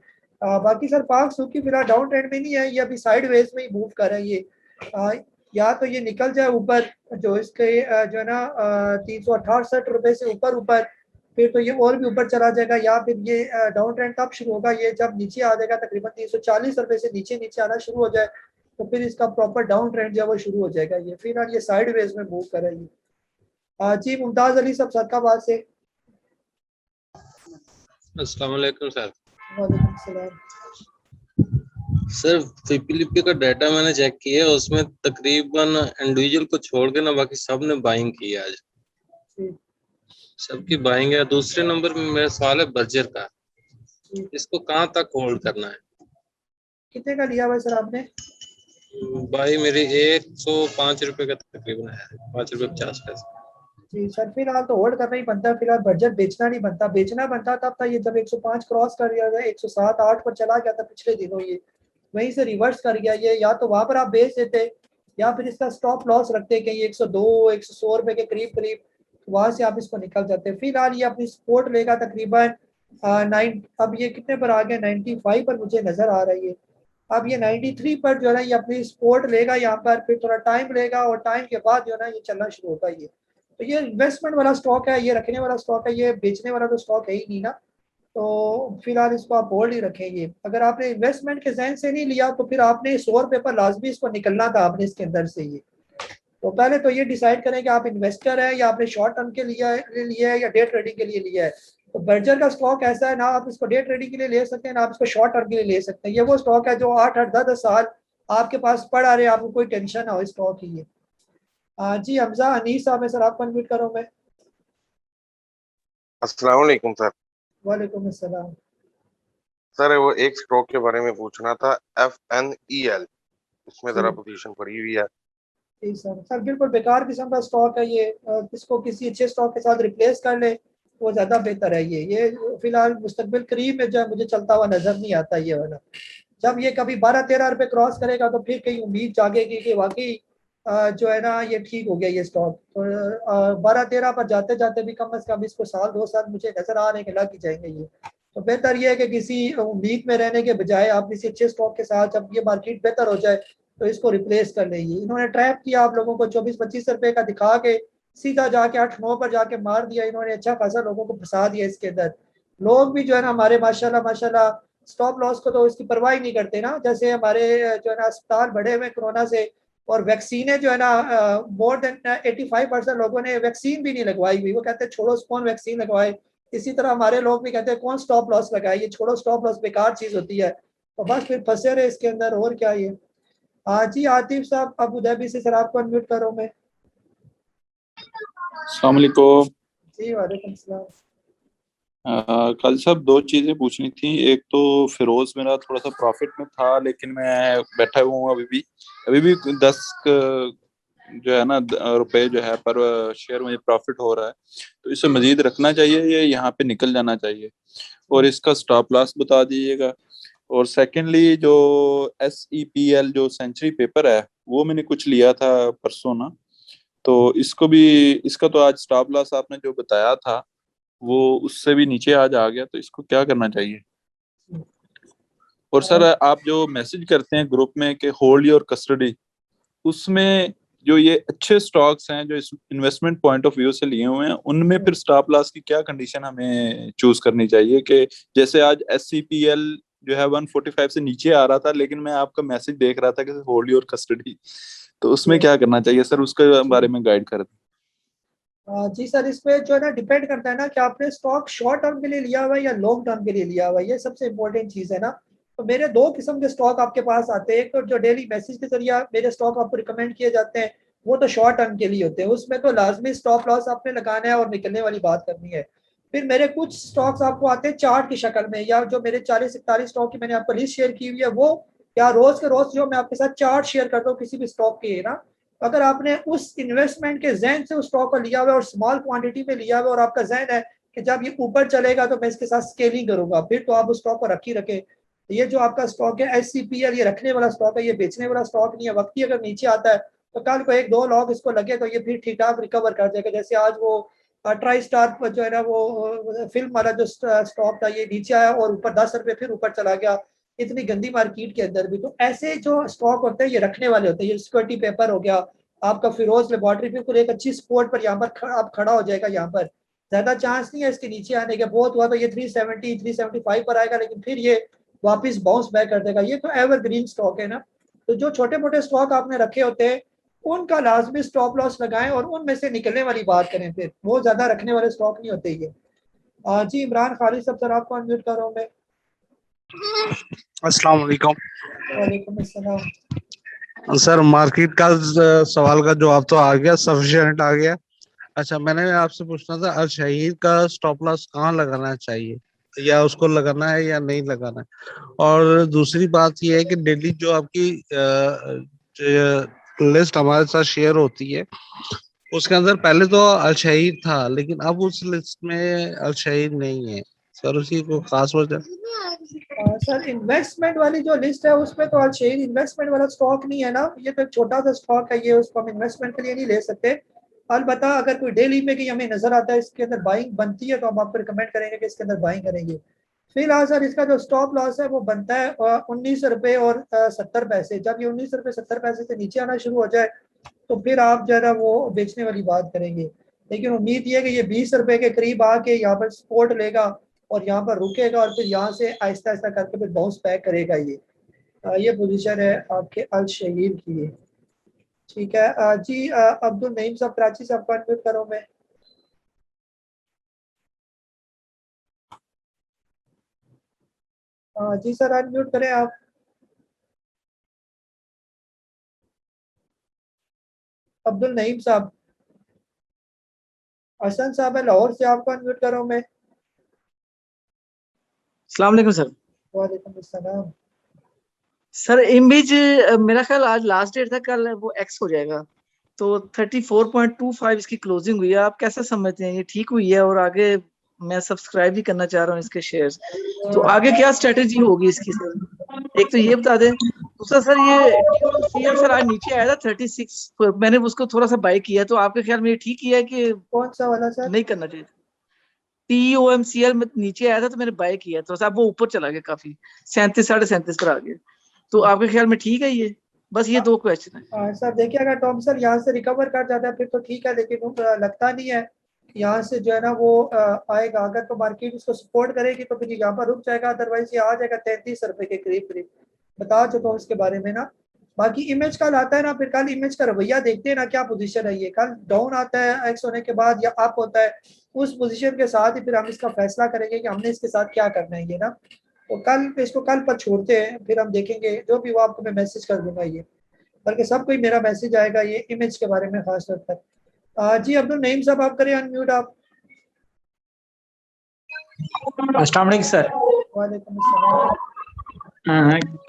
बाकी सर पाक सूकी फिलहाल डाउन ट्रेंड में नहीं है, ये अभी साइड वेज में ही मूव कर रहा है ये। या तो ये निकल जाए ऊपर, जो इसके जो है ना 368 रुपए से ऊपर ऊपर, फिर तो ये और भी ऊपर चला जाएगा, या फिर ये डाउन ट्रेंड कब शुरू होगा, ये जब नीचे आ जाएगा तकरीबन 340 रुपए से नीचे नीचे आना शुरू हो जाए, तो फिर इसका प्रॉपर डाउन ट्रेंड जो है वो शुरू हो जाएगा। ये फिलहाल ये साइड वेज में मूव कर रही है। जी मुमताज अली साहब सदकाबाद से। अस्सलाम वालेकुम सर। वालेकुम सलाम। सर फिलिपी का डाटा मैंने चेक किया है, उसमें तकरीबन इंडिविजुअल को छोड़ के ना बाकी सब ने बाइंग की है आज, सबकी बाइंग है। दूसरे नंबर पे मेरा सवाल है बर्जर का, इसको कहाँ तक होल्ड करना है? कितने का लिया हुआ सर आपने? भाई मेरी 105 रुपए का तकरीबन है, 5 रुपए 50 पैसे। जी सर, फिलहाल तो होल्ड करना ही बनता है। फिलहाल बर्जर बेचना नहीं बनता, बेचना बनता तब था ये जब 105 क्रॉस कर गया था, 107-8 पर चला गया था पिछले दिनों, ये वहीं से रिवर्स कर गया ये। या तो वहां पर आप बेच देते, या फिर इसका स्टॉप लॉस रखते कहीं 102-100 रुपए के करीब करीब, वहां से आप इसको निकल जाते। फिलहाल ये अपनी सपोर्ट लेगा तकरीबन 9, अब ये कितने पर आ गया, 95 पर मुझे नजर आ रही है। अब ये 93 पर जो है ना ये अपनी सपोर्ट लेगा यहाँ पर, फिर थोड़ा टाइम लेगा, और टाइम के बाद जो है ना ये चलना शुरू होगा ये। तो ये इन्वेस्टमेंट वाला स्टॉक है, ये रखने वाला स्टॉक है, ये बेचने वाला तो स्टॉक है ही नहीं ना। तो फिलहाल इसको आप होल्ड ही रखेंगे। अगर आपने इन्वेस्टमेंट के जहन से नहीं लिया तो फिर आपने 100 रुपये पर लाजमी इसको निकलना था आपने इसके अंदर से ये। तो पहले तो ये डिसाइड करें कि आप इन्वेस्टर है या आपने शॉर्ट टर्म के लिए है या डे ट्रेडिंग के लिए लिया है। तो बर्जर का स्टॉक ऐसा है ना, आप इसको डे ट्रेडिंग के लिए ले सकते हैं ना आप इसको शॉर्ट टर्म के लिए ले सकते हैं। ये वो स्टॉक है जो 8-10 साल आपके पास पड़ा रहे, आपको कोई टेंशन ना हो स्टॉक ही ये। जी हमजा अनीस साहब है सर, आपको अनम्यूट करो मैं। अस्सलाम वालेकुम सर। वालेकुम अस्सलाम। सर वो एक स्टॉक के बारे में पूछना था, FNEL, इसमें जरा जी। पोजीशन पड़ी हुई है। जी सर बिल्कुल बेकार किस्म का स्टॉक है ये। इसको किसी अच्छे स्टॉक के साथ रिप्लेस कर ले वो ज़्यादा बेहतर है। ये फिलहाल मुस्तकबिल करीब में जो है मुझे चलता हुआ नजर नहीं आता ये वाला। जब ये कभी 12-13 रुपए क्रॉस करेगा तो फिर कहीं उम्मीद जागेगी कि वाकई जो है ना ये ठीक हो गया ये स्टॉक। तो 12-13 पर जाते जाते भी कम से कम इसको 1-2 साल मुझे नजर आ रहे हैं कि लग ही जाएंगे ये। तो बेहतर ये है कि किसी उम्मीद में रहने के बजाय आप किसी अच्छे स्टॉक के साथ, जब ये मार्केट बेहतर हो जाए तो इसको रिप्लेस कर लेंगे। इन्होंने ट्रैप किया आप लोगों को 24-25 रुपए का दिखा के सीधा जाके 8-9 पर जाके मार दिया इन्होंने। अच्छा खासा लोगों को फंसा दिया इसके अंदर। लोग भी जो है ना हमारे माशाल्लाह माशाल्लाह स्टॉप लॉस को तो इसकी परवाह ही नहीं करते ना। जैसे हमारे जो है ना अस्पताल बढ़े हुए कोरोना से, और वैक्सीनें जो है ना मोर देन 85% लोगों ने वैक्सीन भी नहीं लगवाई हुई। वो कहते हैं छोड़ो कौन वैक्सीन लगवाए। इसी तरह हमारे लोग भी कहते हैं कौन स्टॉप लॉस लगाए, ये छोड़ो स्टॉप लॉस बेकार चीज होती है। तो बस फिर फंसे रहे इसके अंदर, और क्या ये। जी आतिफ साहब अबू धाबी से, सर आपको अनम्यूट करो मैं। अस्सलाम वालेकुम। जी वालेकुम सलाम। कल सब दो चीजें पूछनी थी। एक तो फिरोज मेरा थोड़ा सा प्रॉफिट में था, लेकिन मैं बैठा हुआ हूँ अभी भी 10 जो है ना रुपए जो है पर शेयर मुझे प्रॉफिट हो रहा है, तो इसे मजीद रखना चाहिए या यहाँ पे निकल जाना चाहिए? और इसका स्टॉप लॉस बता दीजिएगा। और सेकेंडली जो SEPL जो सेंचुरी पेपर है वो मैंने कुछ लिया था परसों ना, तो इसका तो आज स्टॉप लॉस आपने जो बताया था वो उससे भी नीचे आज आ गया, तो इसको क्या करना चाहिए? और सर आप जो मैसेज करते हैं ग्रुप में कि होल्ड योर कस्टडी, उसमें जो ये अच्छे स्टॉक्स हैं जो इस इन्वेस्टमेंट पॉइंट ऑफ व्यू से लिए हुए हैं, उनमें फिर स्टॉप लॉस की क्या कंडीशन हमें चूज करनी चाहिए? कि जैसे आज SCPL जो है 145 से नीचे आ रहा था, लेकिन मैं आपका मैसेज देख रहा था कि होल्ड योर कस्टडी, तो उसमें क्या करना चाहिए सर? उसके बारे में गाइड कर दें। जी सर, इस पे जो है ना डिपेंड करता है ना कि आपने स्टॉक शॉर्ट टर्म के लिए लिया हुआ है या लॉन्ग टर्म के लिए लिया हुआ है, ये सबसे इम्पोर्टेंट चीज़ है ना। तो मेरे दो किस्म के स्टॉक आपके पास आते हैं। एक तो जो डेली मैसेज के जरिए मेरे स्टॉक आपको रिकमेंड किए जाते हैं, वो तो शॉर्ट टर्म के लिए होते हैं, उसमें तो लाजमी स्टॉप लॉस आपने लगाना है और निकलने वाली बात करनी है। फिर मेरे कुछ स्टॉक्स आपको आते हैं चार्ट की शक्ल में, या जो मेरे 40-41 स्टॉक की मैंने आपको लिस्ट शेयर की हुई है, वो या रोज के रोज जो मैं आपके साथ चार्ट शेयर करता हूँ किसी भी स्टॉक के ना, अगर आपने उस इन्वेस्टमेंट के जहन से उस स्टॉक को लिया हुआ है और स्मॉल क्वांटिटी में लिया हुआ है और आपका जहन है कि जब ये ऊपर चलेगा तो मैं इसके साथ स्केलिंग करूंगा, फिर तो आप उस स्टॉक को रखी रखें। ये जो आपका स्टॉक है SCPL, ये रखने वाला स्टॉक है, ये बेचने वाला स्टॉक नहीं है। वक्ती अगर नीचे आता है तो कल को 1-2 लॉग इसको लगे तो ये फिर ठीक ठाक रिकवर कर जाएगा। जैसे आज वो ट्राई स्टार पर जो है ना वो फिल्म वाला जो स्टॉक था, ये नीचे आया और ऊपर 10 रुपये फिर ऊपर चला गया, इतनी गंदी मार्केट के अंदर भी। तो ऐसे जो स्टॉक होते हैं ये रखने वाले होते हैं। ये सिक्योरिटी पेपर हो गया आपका, फिरोज लेबोरेटरी, बिल्कुल एक अच्छी स्पोर्ट पर यहाँ पर आप खड़ा हो जाएगा। यहाँ पर ज्यादा चांस नहीं है इसके नीचे आने के, बहुत हुआ तो ये 370-375 पर आएगा, लेकिन फिर ये वापस बाउंस बैक कर देगा। ये तो एवरग्रीन स्टॉक है ना। तो जो छोटे मोटे स्टॉक आपने रखे होते हैं उनका लाजमी स्टॉप लॉस लगाएं और उनमें से निकलने वाली बात करें, फिर वो ज्यादा रखने वाले स्टॉक नहीं होते ये। जी इमरान खालिद साहब, सर आपको अनम्यूट कर रहा हूं मैं। अस्सलाम वालेकुम। वालेकुम अस्सलाम। सर मार्केट का सवाल का जवाब तो आ गया, सफिशिएंट आ गया। अच्छा, मैंने आपसे पूछना था अल शहीद का स्टॉप लॉस कहाँ लगाना चाहिए, या उसको लगाना है या नहीं लगाना है? और दूसरी बात यह है कि डेली जो आपकी लिस्ट हमारे साथ शेयर होती है उसके अंदर पहले तो अल शहीद था, लेकिन अब उस लिस्ट में अल शहीद नहीं है सर, उसी को खास वजह? सर इन्वेस्टमेंट वाली जो लिस्ट है उसमें तो अल शहीद इन्वेस्टमेंट वाला स्टॉक नहीं है ना, ये तो एक छोटा सा स्टॉक है, ये उसको हम इन्वेस्टमेंट के लिए नहीं ले सकते। अलबत्ता अगर कोई डेली में कि हमें नजर आता है इसके अंदर बाइंग बनती है तो हम आपको रिकमेंड करेंगे कि इसके अंदर बाइंग करेंगे। फिलहाल सर इसका जो स्टॉप लॉस है वो बनता है 19 रुपये और 70 पैसे। जब ये 19 रुपये 70 पैसे से नीचे आना शुरू हो जाए तो फिर आप जो है ना वो बेचने वाली बात करेंगे। लेकिन उम्मीद ये है कि ये 20 रुपये के करीब आके यहाँ पर सपोर्ट लेगा और यहाँ पर रुकेगा और फिर यहाँ से आहिस्ता आहिस्ता करके फिर बाउंस बैक करेगा। ये पोजीशन है आपके अल शहीद की। ठीक है जी अब्दुल नईम साहब कराची से आपको अनम्यूट करो मैं। जी सर अनम्यूट करें आप। अब्दुल नईम साहब। हसन साहब है लाहौर से, आपको अनम्यूट करो मैं। अस्सलाम वालेकुम सर। वालेकुम अस्सलाम। सर इमेज मेरा ख्याल आज लास्ट डेट था, कल वो एक्स हो जाएगा, तो 34.25 इसकी क्लोजिंग हुई है। आप कैसे समझते हैं, ये ठीक हुई है? और आगे मैं सब्सक्राइब भी करना चाह रहा हूँ इसके शेयर्स, तो आगे क्या स्ट्रेटेजी होगी इसकी सर? एक तो ये बता दें। दूसरा सर ये सर आज नीचे आया था 36, मैंने उसको थोड़ा सा बाय किया, तो आपके ख्याल में ये ठीक किया है कि कौन सा वाला सर? नहीं करना चाहिए? TOMCL में नीचे आया था तो मैंने बाय किया, तो अब वो ऊपर चला गया काफी, 37 37.5 पर आ गया, तो आपके ख्याल में ठीक है ये? बस ये दो क्वेश्चन है सर। देखिए अगर थॉमसन यहाँ से रिकवर कर जाता है फिर तो ठीक है, लेकिन लगता नहीं है यहाँ से जो है ना वो आएगा। अगर तो मार्केट इसको सपोर्ट करेगी तो फिर यहाँ पर रुक जाएगा, अदरवाइज ये आ जाएगा 33 रुपए के करीब बता चुका हूँ इसके बारे में ना। बाकी इमेज कल आता है ना, फिर कल इमेज का रवैया देखते हैं ना, क्या पोजीशन है ये। कल डाउन आता है एक्स होने के बाद या अप होता है, उस पोजीशन के साथ ही फिर हम इसका फैसला करेंगे कि हमने इसके साथ क्या करना है ये ना। तो कल इसको कल पर छोड़ते हैं, फिर हम देखेंगे जो भी वो आपको मैं मैसेज कर दूंगा ये, बल्कि सबको ही मेरा मैसेज आएगा ये इमेज के बारे में खास तौर पर। जी अब्दुल नईम साहब आप करें अनम्यूट आप। अस्सलाम वालेकुम सर। वालेकुम अस्सलाम।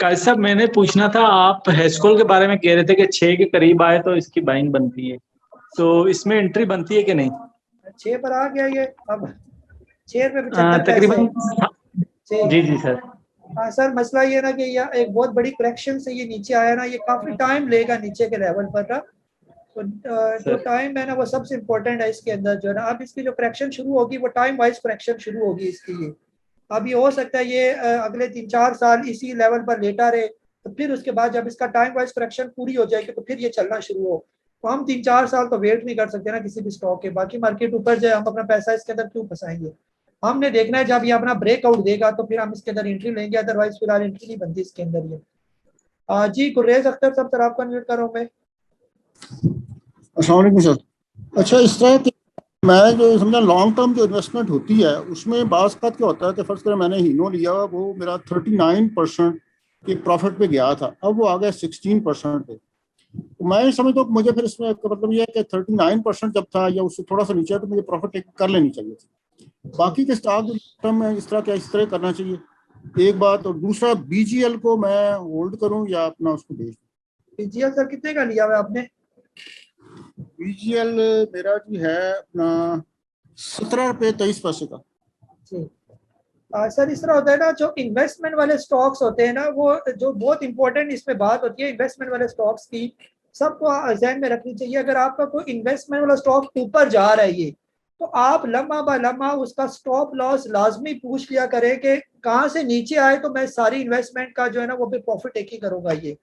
कल साहब मैंने पूछना था, आप हेस्कोल के बारे में कह रहे थे कि 6 के करीब आए तो इसकी बाइंग बनती है, तो इसमें एंट्री बनती है कि नहीं? 6 पर आ गया ये, अब 6 रुपये 75 तकरीबन। जी जी सर। हाँ सर, मसला ये ना कि यह एक बहुत बड़ी करेक्शन से ये नीचे आया ना, ये काफी टाइम लेगा नीचे के लेवल पर ना। तो जो टाइम है ना वो सबसे इम्पोर्टेंट है इसके अंदर जो है ना। अब इसकी जो करेक्शन शुरू होगी वो टाइम वाइज करेक्शन शुरू होगी इसकी। ये अभी हो सकता है ये अगले 3-4 साल इसी लेवल पर लेटा रहे, तो फिर उसके बाद जब इसका टाइम वाइज करेक्शन पूरी हो जाएगी तो फिर ये चलना शुरू हो। तो हम 3-4 साल तो वेट नहीं कर सकते ना किसी भी स्टॉक के, बाकी मार्केट ऊपर जाए हम अपना पैसा इसके अंदर क्यों फंसाएंगे। हमने देखना है जब ये अपना ब्रेकआउट देगा तो फिर हम इसके अंदर एंट्री लेंगे, अदरवाइज फिलहाल एंट्री नहीं बनती इसके अंदर ये। जी गुर्रेज अख्तर साहब, सर आपको अनम्यूट कर रहा हूं मैं। अस्सलाम वालेकुम सर। अच्छा, इस तरह के मैं जो समझा लॉन्ग टर्म जो इन्वेस्टमेंट होती है उसमें बाज़ का क्या होता है कि फर्ज करें मैंने हीनो लिया हुआ, वो मेरा 39% के प्रॉफिट पे गया था, अब वो आ गया 16% पे। तो मैं समझता हूँ कि मुझे फिर इसमें मतलब ये है कि 39% जब था या उससे थोड़ा सा नीचे है तो मुझे प्रॉफिट टेक कर लेनी चाहिए थी। बाकी के स्टॉक टर्म में इस तरह करना चाहिए, एक बात। और दूसरा, बीजीएल को मैं होल्ड करूँ या अपना उसको बेच दूँ? बीजीएल सर कितने का लिया हुआ है आपने? बीजीएल मेरा जी है अपना 17 रुपये 23 पैसे का। जी सर, इस तरह होता है ना, जो इन्वेस्टमेंट वाले स्टॉक्स होते हैं ना, वो जो बहुत इंपॉर्टेंट इसमें बात होती है इन्वेस्टमेंट वाले स्टॉक्स की, सबको ध्यान में रखनी चाहिए। अगर आपका कोई इन्वेस्टमेंट वाला स्टॉक ऊपर जा रहा है ये, तो आप लम्हा ब लम्हा उसका स्टॉप लॉस लाजमी पूछ लिया करें कि कहाँ से नीचे आए तो मैं सारी इन्वेस्टमेंट का जो है ना वो भी प्रॉफिट टेक ही करूंगा ये।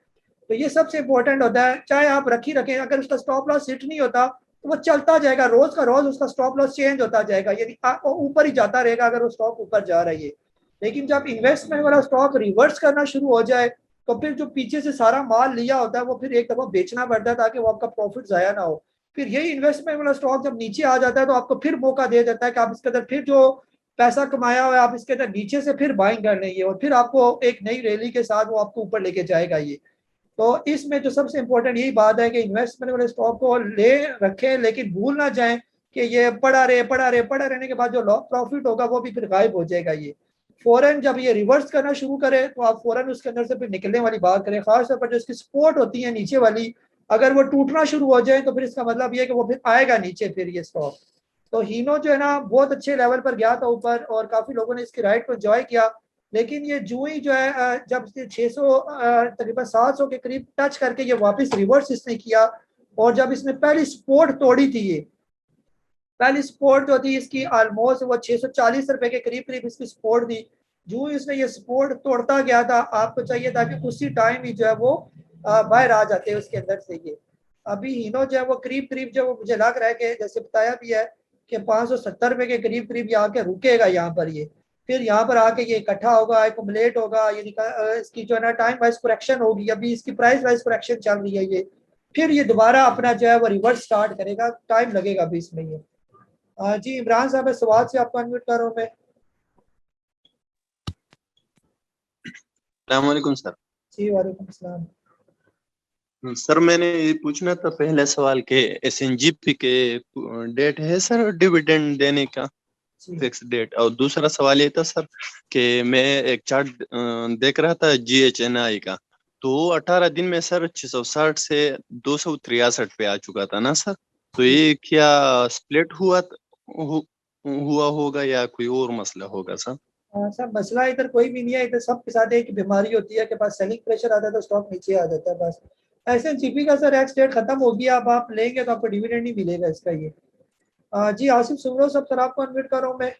तो ये सबसे इंपॉर्टेंट होता है, चाहे आप रखें, अगर उसका स्टॉप लॉस हिट नहीं होता तो वो चलता जाएगा, रोज का रोज उसका स्टॉप लॉस चेंज होता जाएगा, यदि ऊपर ही जाता रहेगा अगर वो स्टॉक ऊपर जा रहा है। लेकिन जब इन्वेस्टमेंट वाला स्टॉक रिवर्स करना शुरू हो जाए तो फिर जो पीछे से सारा माल लिया होता है वो फिर एक दफा बेचना पड़ता है ताकि वो आपका प्रॉफिट जाया ना हो। फिर यही इन्वेस्टमेंट वाला स्टॉक जब नीचे आ जाता है तो आपको फिर मौका दे देता है कि आप इसके अंदर फिर जो पैसा कमाया हुआ है आप इसके अंदर नीचे से फिर बाइंग कर लेंगे और फिर आपको एक नई रैली के साथ वो आपको ऊपर लेके जाएगा ये। तो इसमें जो सबसे इंपॉर्टेंट यही बात है कि इन्वेस्टमेंट वाले स्टॉक को ले रखें, लेकिन भूल ना जाएं कि ये पड़ा रहने के बाद जो लॉ प्रॉफिट होगा वो भी फिर गायब हो जाएगा ये। फौरन जब ये रिवर्स करना शुरू करे तो आप फौरन उसके अंदर से फिर निकलने वाली बात करें, खासतौर पर जो इसकी सपोर्ट होती है नीचे वाली, अगर वो टूटना शुरू हो जाए तो फिर इसका मतलब ये है कि वो फिर आएगा नीचे फिर ये स्टॉक। तो हीनो जो है ना बहुत अच्छे लेवल पर गया था ऊपर और काफी लोगों ने इसकी राइड को एंजॉय किया, लेकिन ये जो ही जो है जब 600 तकरीबन 700 के करीब टच करके ये वापस रिवर्स इसने किया, और जब इसने पहली सपोर्ट तोड़ी थी, ये पहली सपोर्ट जो थी इसकी ऑलमोस्ट वो 640 रुपए के करीब इसकी सपोर्ट थी। जो इसने ये सपोर्ट तोड़ता गया था, आपको चाहिए था कि उसी टाइम ही जो है वो बाहर आ जाते हैं उसके अंदर से ये। अभी हीनो जो है वो करीब जो मुझे लग रहा है कि जैसे बताया भी है कि 570 रुपए के करीब ये आके रुकेगा यहाँ पर ये, फिर यहाँ पर आके ये इकट्ठा होगा, एक्युमुलेट होगा, ये इसकी जो है ना टाइम वाइज करेक्शन होगी, अभी इसकी प्राइस वाइज करेक्शन चल रही है ये, फिर ये दोबारा अपना जो है वो रिवर्स स्टार्ट करेगा, टाइम लगेगा अभी इसमें ये। जी इमरान साहब, सवाल से आपको अनम्यूट कर रहा हूँ मैं। अस्सलामुअलैकुम सर। जी वालेकुम अस्सलाम। सर मैंने ये पूछना था पहले सवाल के एसएनजीपी के डेट है सर डिविडेंड देने का फिक्स डेट, और दूसरा सवाल ये था सर कि मैं एक चार्ट देख रहा था GHNI का, तो 18 दिन में सर 660 से 263 पे आ चुका था ना सर, तो ये क्या स्प्लिट हुआ होगा या कोई और मसला होगा सर? सर मसला इधर कोई भी नहीं है, इधर सबके साथ एक बीमारी होती है कि पास सेलिंग प्रेशर आता है तो स्टॉक नीचे आ जाता है बस। एसएनजीपी का सर एक्स डेट खत्म हो गया, अब आप लेंगे तो आपको डिविडेंड नहीं मिलेगा इसका ये। जी आसिफ सुमरो साहब, सर आपको अनम्यूट कर रहा हूँ मैं।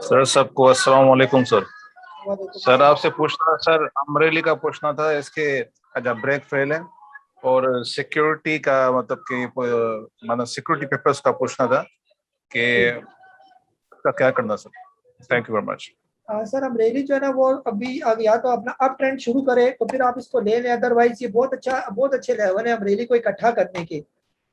सर सबको अस्सलाम वालेकुम सर। सर आपसे पूछना, सर अमरेली का पूछना था, इसके जब ब्रेक फेल है और सिक्योरिटी का मतलब कि मतलब सिक्योरिटी पेपर्स का पूछना था कि इसका क्या करना sir. Thank you very much. Sir Amreli जो है ना वो अभी या तो अपना अप ट्रेंड शुरू करे तो फिर आप इसको ले लें, अदरवाइज ये बहुत अच्छे लेवल है अमरेली को इकट्ठा करने के।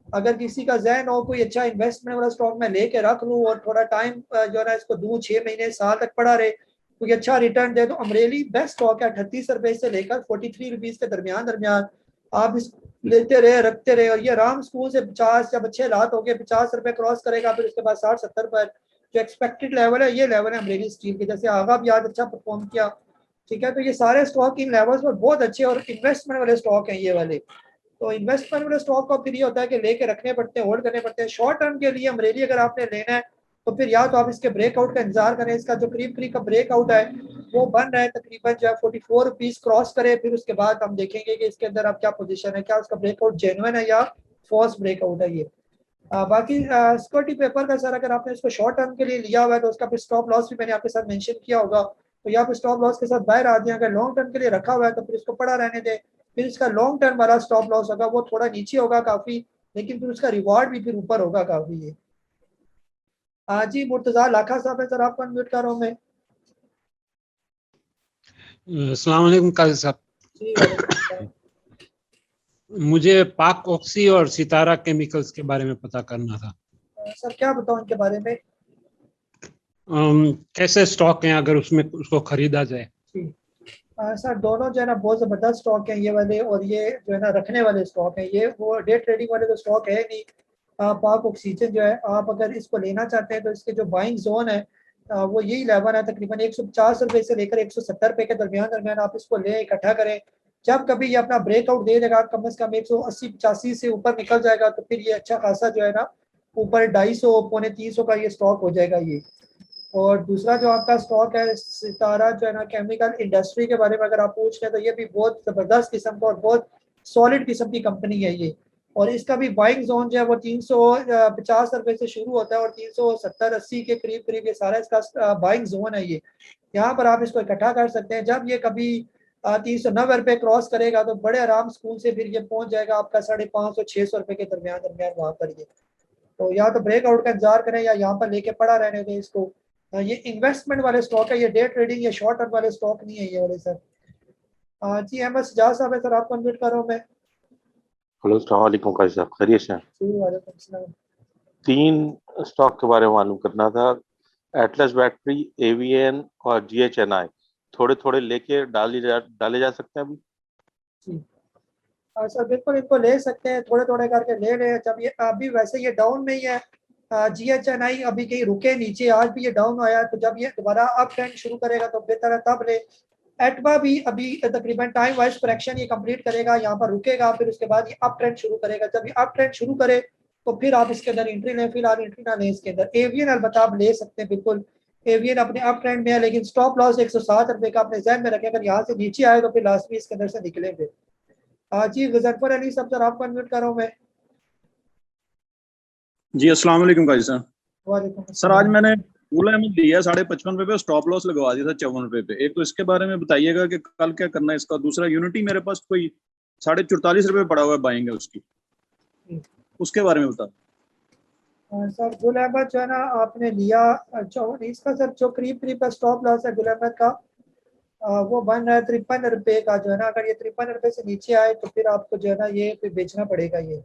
अगर किसी का जहन हो कोई अच्छा इन्वेस्टमेंट वाला स्टॉक में लेके रख लूँ और थोड़ा टाइम जो है ना इसको 2-6 महीने साल तक पड़ा रहे, कोई अच्छा रिटर्न दे, तो अमरेली बेस्ट स्टॉक है। 38 रुपए से लेकर 43 रुपीज के दरमियान आप इस लेते रहे रखते रहे, और ये राम स्कूल से 50 जब अच्छे हालात हो गए 50 रुपए क्रॉस करेगा, फिर उसके बाद 60-70 पर जो एक्सपेक्टेड लेवल है ये लेवल है अमरेली स्टील के। जैसे आगा भी आज अच्छा परफॉर्म किया, ठीक है, तो ये सारे स्टॉक इन लेवल्स पर बहुत अच्छे और इन्वेस्टमेंट वाले स्टॉक हैं ये वाले। तो इन्वेस्टमेंट वाले स्टॉक का फिर ये होता है कि लेके रखने पड़ते हैं, होल्ड करने पड़ते हैं। शॉर्ट टर्म के लिए अमरेली अगर आपने लेना है तो फिर या तो आप इसके ब्रेकआउट का इंतजार करें, इसका जो करीब का ब्रेकआउट है वो बन रहा है तकरीबन जो है 44 रुपीज क्रॉस करे, फिर उसके बाद हम देखेंगे कि इसके अंदर आप क्या पोजीशन है, क्या उसका ब्रेकआउट जेन्युइन है या फॉल्स ब्रेकआउट है ये। बाकी सिक्योरिटी पेपर का सर अगर आपने इसको शॉर्ट टर्म के लिए लिया हुआ है तो उसका फिर स्टॉप लॉस भी मैंने आपके साथ मेंशन किया होगा, तो यहाँ पे स्टॉप लॉस के साथ बाहर आ जाए। अगर लॉन्ग टर्म के लिए रखा हुआ है तो फिर इसको पड़ा रहने दें, फिर इसका लॉन्ग टर्म वाला स्टॉप लॉस होगा वो थोड़ा नीचे होगा काफी, लेकिन फिर उसका रिवॉर्ड भी फिर ऊपर होगा काफी। ये हाँ जी, मुर्तजा लाखा साहब है सर, आपको अनम्यूट कर रहा हूँ मैं। अस्सलाम वालेकुम काजी साहब। जी वालेकुम सलाम। मुझे पाक ऑक्सी और सितारा केमिकल्स के बारे में पता करना था। सर क्या बताऊं इनके बारे में? कैसे स्टॉक हैं अगर उसमें उसको खरीदा जाए? जी सर, दोनों जो है ना बहुत ज़बरदस्त स्टॉक हैं ये वाले, और ये जो है ना रखने वाले स्टॉक हैं। ये वो डे ट्रेडिंग वाले तो स्टॉक है नहीं। पाक ऑक्सीजन जो है, आप अगर इसको लेना चाहते हैं तो इसके जो बाइंग जोन है वो यही लेवल है, तकरीबन 150 रुपये से लेकर 170 रुपये के दरमियान आप इसको लें, इकट्ठा करें। जब कभी ये अपना ब्रेकआउट दे देगा, कम से कम 180-85 से ऊपर निकल जाएगा, तो फिर ये अच्छा खासा जो है ना ऊपर 250 पौने 300 का ये स्टॉक हो जाएगा ये। और दूसरा जो आपका स्टॉक है सितारा जो है ना केमिकल इंडस्ट्री के बारे में अगर आप पूछ रहे हैं, तो ये भी बहुत ज़बरदस्त किस्म का और बहुत सॉलिड किस्म की कंपनी है ये। और इसका भी बाइंग जोन जो है वो 350 रुपये से शुरू होता है और 370-80 के करीब करीब ये सारा इसका बाइंग जोन है ये। यहाँ पर आप इसको इकट्ठा कर सकते हैं। जब ये कभी 390 रुपये क्रॉस करेगा तो बड़े आराम स्कूल से फिर ये पहुंच जाएगा आपका 550-600 रुपये के दरमियान वहाँ पर ये। तो या तो ब्रेकआउट का इंतजार करें या यहाँ पर लेके पड़ा रहने दें इसको। ये इन्वेस्टमेंट वाले स्टॉक है, ये डे ट्रेडिंग या शॉर्ट टर्म वाले स्टॉक नहीं है ये वाले सर। जी अहमद सजाद साहब है सर, आपको अनम्यूट कर रहा हूँ मैं। हेलो अस्सलाम वालेकुम काजी साहब, खैरियत से? जी वालेकुम सलाम। 3 स्टॉक के बारे में मालूम करना था, एटलस बैटरी, एवीएन और जीएचएनआई। थोड़े थोड़े लेके डाले जा सकते हैं अभी? जी सर बिल्कुल, इनको ले सकते हैं, थोड़े थोड़े करके ले रहे हैं। जब ये अभी वैसे ये डाउन में ही है, जीएचएनआई अभी कहीं रुके नीचे, आज भी ये डाउन आया, तो जब ये दोबारा अप ट्रेंड शुरू करेगा तो बेहतर है तब ले। एटवा भी अभी तकरीबन टाइम वाइज करेक्शन ये कंप्लीट करेगा, यहाँ पर रुकेगा, फिर उसके बाद ये अप ट्रेंड शुरू करेगा। जब ये अप ट्रेंड शुरू करे तो फिर आप इसके अंदर एंट्री लें, फिलहाल एंट्री ना लें इसके अंदर। एवियन अलबत्ता आप ले सकते हैं बिल्कुल, एवियन अपने अप ट्रेंड में है, लेकिन स्टॉप लॉस 160 रुपये का अपने जहन में रखें। अगर यहाँ से नीचे आए तो फिर लास्ट में इसके अंदर से निकले फिर। जी गजनफर अली साहब सर, आपको अनम्यूट कर रहा हूँ मैं। जी अस्सलाम वालेकुम काजी साहब। वालेकुम सर आज मैंने फुल अहमद लिया 55.5 रुपये पे, स्टॉप लॉस लगवा दिया था 54 रुपये पे। एक तो इसके बारे में बताइएगा कि कल क्या करना है इसका। दूसरा यूनिटी मेरे पास कोई 44.5 रुपये पड़ा हुआ है बाइंग है उसकी, उसके बारे में बता। सर गुल अहमद जो है ना आपने लिया, अच्छा इसका सर जो करीब करीब का स्टॉप लॉस है गुल अहमद का वो बन रहा है 53 रुपये का जो है ना। अगर ये 53 रुपये से नीचे आए तो फिर आपको जो है ना ये फिर बेचना पड़ेगा ये।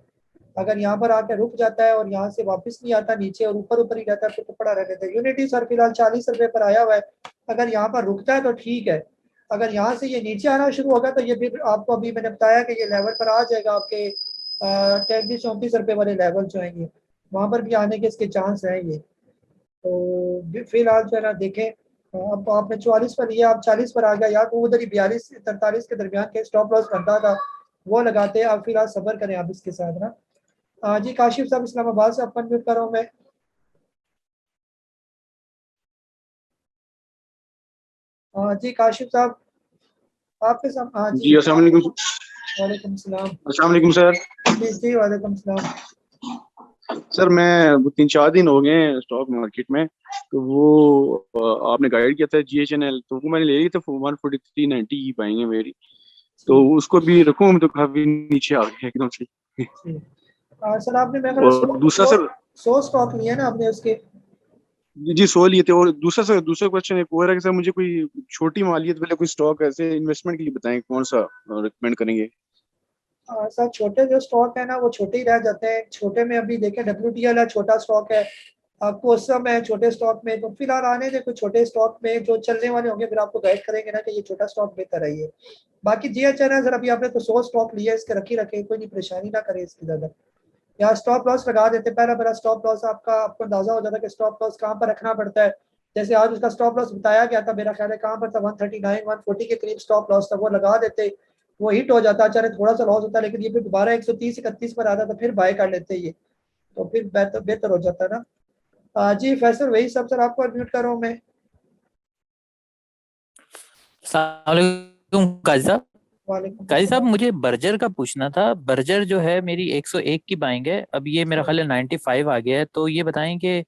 अगर यहाँ पर आके रुक जाता है और यहाँ से वापस नहीं आता नीचे और ऊपर ऊपर ही रहता है तो पड़ा रहने देता है। यूनिटी सर फिलहाल 40 रुपये पर आया हुआ है, अगर यहाँ पर रुकता है तो ठीक है। अगर यहाँ से ये नीचे आना शुरू होगा तो ये भी आपको अभी मैंने बताया कि ये लेवल पर आ जाएगा आपके 33-34 रुपये वाले लेवल जो हैं ये, वहाँ पर भी आने के इसके चांस हैं ये। तो फिलहाल जो है ना देखें, अब आपने 44 पर लिया, अब 40 पर आ गया, या तो उधर ही 42-43 के दरमियान के स्टॉप लॉस बनता था वो लगाते हैं। अब फिलहाल सब्र करें आप इसके साथ ना। जी काशिफ साहब इस्लामाबाद से अपन म्यूट कर रहा हूँ मैं। जी काशिफ साहब आपके साथ। हाँ जी अस्सलाम वालेकुम। वालेकुम सलाम। अस्सलाम वालेकुम सर। जी वालेकुम सलाम। सर मैं 3-4 दिन हो गए स्टॉक मार्केट में, तो वो आपने गाइड किया था जीएचएनएल, तो वो मैंने ले ली था 143.90 की पाएंगे मेरी, तो उसको भी रखूँ तो काफी नीचे आ गया एकदम से। सर आपने मैं और दूसरा सर 100 स्टॉक लिया ना आपने उसके? जी 100 लिए थे। और दूसरा क्वेश्चन एक और है कि सर मुझे कोई छोटी मालियत वाले कोई स्टॉक ऐसे इन्वेस्टमेंट के लिए बताएं, कौन सा रिकमेंड करेंगे? सर छोटे जो स्टॉक है ना वो छोटे ही रह जाते हैं। छोटे में अभी देखें WTL है, छोटा स्टॉक है, कोसम है छोटे स्टॉक में। तो फिलहाल आने दे, कुछ छोटे स्टॉक में जो चलने वाले होंगे फिर आपको गाइड करेंगे ना कि ये छोटा स्टॉक बेहतर है ये। बाकी जीएचएन है सर, अभी आपने तो 100 स्टॉक लिया, इसके रखे कोई नहीं, परेशानी ना करे इसकी ज़्यादा। या स्टॉप लॉस लगा देते, पहला स्टॉप लॉस आपको अंदाजा हो जाता है कि स्टॉप लॉस कहाँ पर रखना पड़ता है। जैसे आज उसका स्टॉप लॉस बताया गया था, मेरा ख्याल है कहाँ पर था 139-140 के करीब स्टॉप लॉस था, वो लगा देते, वो हिट हो जाता, चाहे थोड़ा सा लॉस होता, लेकिन ये फिर दोबारा 130-31 पर आता तो फिर बाय कर लेते ये, तो फिर बेहतर हो जाता ना। जी फैसल वही सब सर, आपको म्यूट कर रहा हूँ मैं। काजी साहब। काजी साहब मुझे बर्जर का पूछना था। बर्जर जो है मेरी 101 की बाइंग है, अब ये मेरा ख्याल है 95 आ गया है, तो ये बताएं कि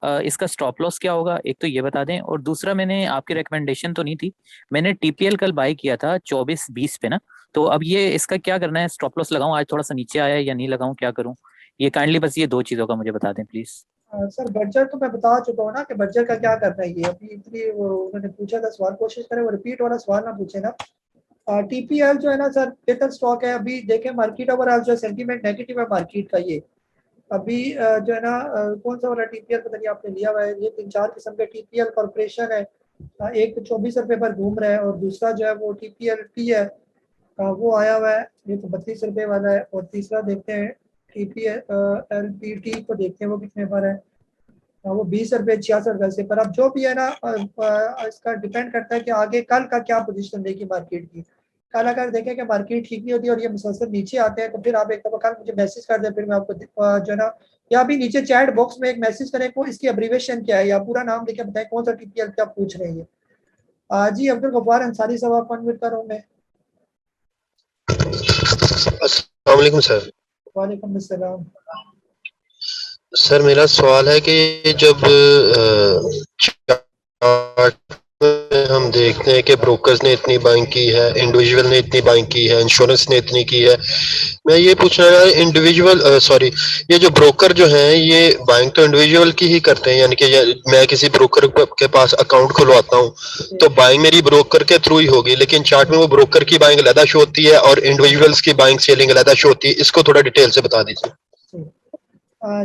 इसका स्टॉप लॉस क्या होगा, एक तो ये बता दें। और दूसरा, मैंने आपकी रिकमेंडेशन तो नहीं थी, मैंने टीपीएल कल बाय किया था 24-20 पे ना, तो अब ये इसका क्या करना है, स्टॉप लॉस लगाऊं, आज थोड़ा सा नीचे आया है या नहीं लगाऊं, क्या करूं, ये काइंडली बस ये 2 चीजों का मुझे बता दें प्लीज। सर बर्जर तो मैं बता चुका हूँ ना कि बर्जर का क्या करना है। ये अभी इतनी उन्होंने पूछा था सवाल, कोशिश करें वो रिपीट वाला सवाल ना पूछे ना। टीपीएल जो है ना सर बेहतर स्टॉक है। अभी देखें मार्केट ओवरऑल जो सेंटीमेंट नेगेटिव है मार्केट का। ये अभी जो है ना कौन सा वाला टीपीएल पता नहीं आपने लिया हुआ है। ये 3-4 किस्म के टीपीएल कॉर्पोरेशन है। एक तो 24 रुपये पर घूम रहा है और दूसरा जो है वो टीपीएल टी है, वो आया हुआ है, ये तो 32 रुपये वाला है। और तीसरा देखते हैं टीपीएल एलपीटी को देखते हैं वो कितने पर है, वो 20 रुपये 66 पैसे पर। अब जो भी है ना इसका डिपेंड करता है कि आगे कल का क्या पोजीशन देगी मार्केट की। कल अगर देखें कि मार्केट ठीक नहीं होती और ये मुसलसल नीचे आते हैं तो फिर आप एक दफ़ा कल मुझे मैसेज कर दें, फिर मैं आपको जो है ना, या अभी नीचे चैट बॉक्स में एक मैसेज करें को इसकी एब्रीवेशन क्या है या पूरा नाम लिखे बताएं कौन सा टीपीएल क्या पूछ रहे हैं। जी अब्दुल गफ्फार अंसारी साहब आप अनम्यूट कर रहा हूँ मैं। अस्सलाम वालेकुम सर। वालेकुम अस्सलाम। सर मेरा सवाल है कि जब हम देखते हैं कि ब्रोकर्स ने इतनी बाइंग की है, इंडिविजुअल ने इतनी बाइंग की है, इंश्योरेंस ने इतनी की है, मैं ये पूछना है इंडिविजुअल सॉरी ये जो ब्रोकर जो हैं ये बाइंग तो इंडिविजुअल की ही करते हैं, यानी कि मैं किसी ब्रोकर के पास अकाउंट खुलवाता हूँ तो बाइंग मेरी ब्रोकर के थ्रू ही होगी, लेकिन चार्ट में वो ब्रोकर की बाइंग अलग शो होती है और इंडिविजुअल्स की बाइंग सेलिंग अलग शो होती है। इसको थोड़ा डिटेल से बता दीजिए।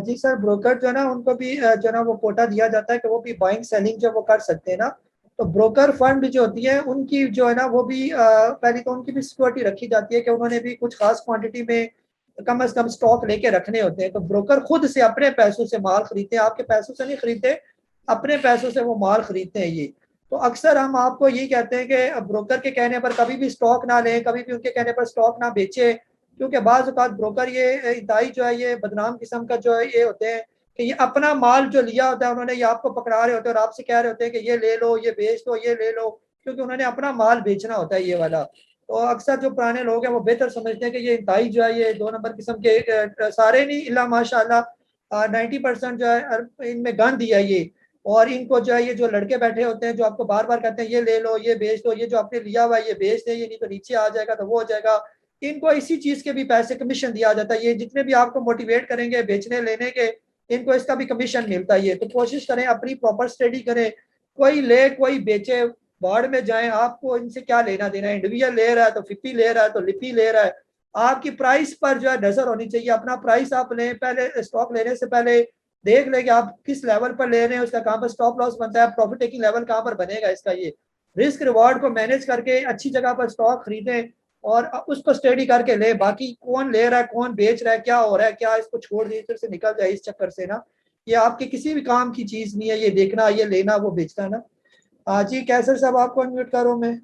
जी सर ब्रोकर जो है ना उनको भी जो है ना वो कोटा दिया जाता है कि वो भी बाइंग सेलिंग जो वो कर सकते हैं ना। तो ब्रोकर फंड जो होती है उनकी जो है ना वो भी पहले तो उनकी भी सिक्योरिटी रखी जाती है कि उन्होंने भी कुछ खास क्वांटिटी में कम से कम स्टॉक लेके रखने होते हैं। तो ब्रोकर खुद से अपने पैसों से माल खरीदते हैं, आपके पैसों से नहीं खरीदते, अपने पैसों से वो माल खरीदते हैं। ये तो अक्सर हम आपको यही कहते हैं कि ब्रोकर के कहने पर कभी भी स्टॉक ना लें, कभी भी उनके कहने पर स्टॉक ना बेचे, क्योंकि बाज़ औक़ात ब्रोकर ये इंतहाई जो है ये बदनाम किस्म का जो है ये होते हैं कि ये अपना माल जो लिया होता है उन्होंने ये आपको पकड़ा रहे होते हैं और आपसे कह रहे होते हैं कि ये ले लो, ये बेच दो, ये ले लो, क्योंकि उन्होंने अपना माल बेचना होता है ये वाला। तो अक्सर जो पुराने लोग हैं वो बेहतर समझते हैं कि ये इंतहाई जो है ये 2 नंबर किस्म के सारे नहीं इल्ला माशाअल्लाह 90% जो है इनमें गंद दिया ये। और इनको जो है ये जो लड़के बैठे होते हैं जो आपको बार बार कहते हैं ये ले लो, ये बेच दो, ये जो आपने लिया हुआ है ये बेच दे, ये नहीं तो नीचे आ जाएगा तो वो हो जाएगा, इनको इसी चीज के भी पैसे कमीशन दिया जाता है। ये जितने भी आपको मोटिवेट करेंगे बेचने लेने के, इनको इसका भी कमीशन मिलता है। तो कोशिश करें अपनी प्रॉपर स्टडी करें, कोई ले कोई बेचे बाढ़ में जाएं, आपको इनसे क्या लेना देना है। इंडिविजुअल ले रहा है तो फिप्पी ले रहा है तो लिपी ले रहा है, आपकी प्राइस पर जो है नजर होनी चाहिए। अपना प्राइस आप लें, पहले स्टॉक लेने से पहले देख लें कि आप किस लेवल पर ले रहे हैं, उसका कहाँ पर स्टॉप लॉस बनता है, प्रॉफिट टेकिंग लेवल कहाँ पर बनेगा इसका। ये रिस्क रिवॉर्ड को मैनेज करके अच्छी जगह पर स्टॉक खरीदें और उसको स्टडी करके ले। बाकी कौन ले रहा है, कौन बेच रहा है, क्या हो रहा है, क्या इसको छोड़ दिए फिर से निकल जाए इस चक्कर से ना, ये आपके किसी भी काम की चीज नहीं है ये देखना, ये लेना, वो बेचना ना। जी कैसर साहब आपको अनम्यूट करो मैं।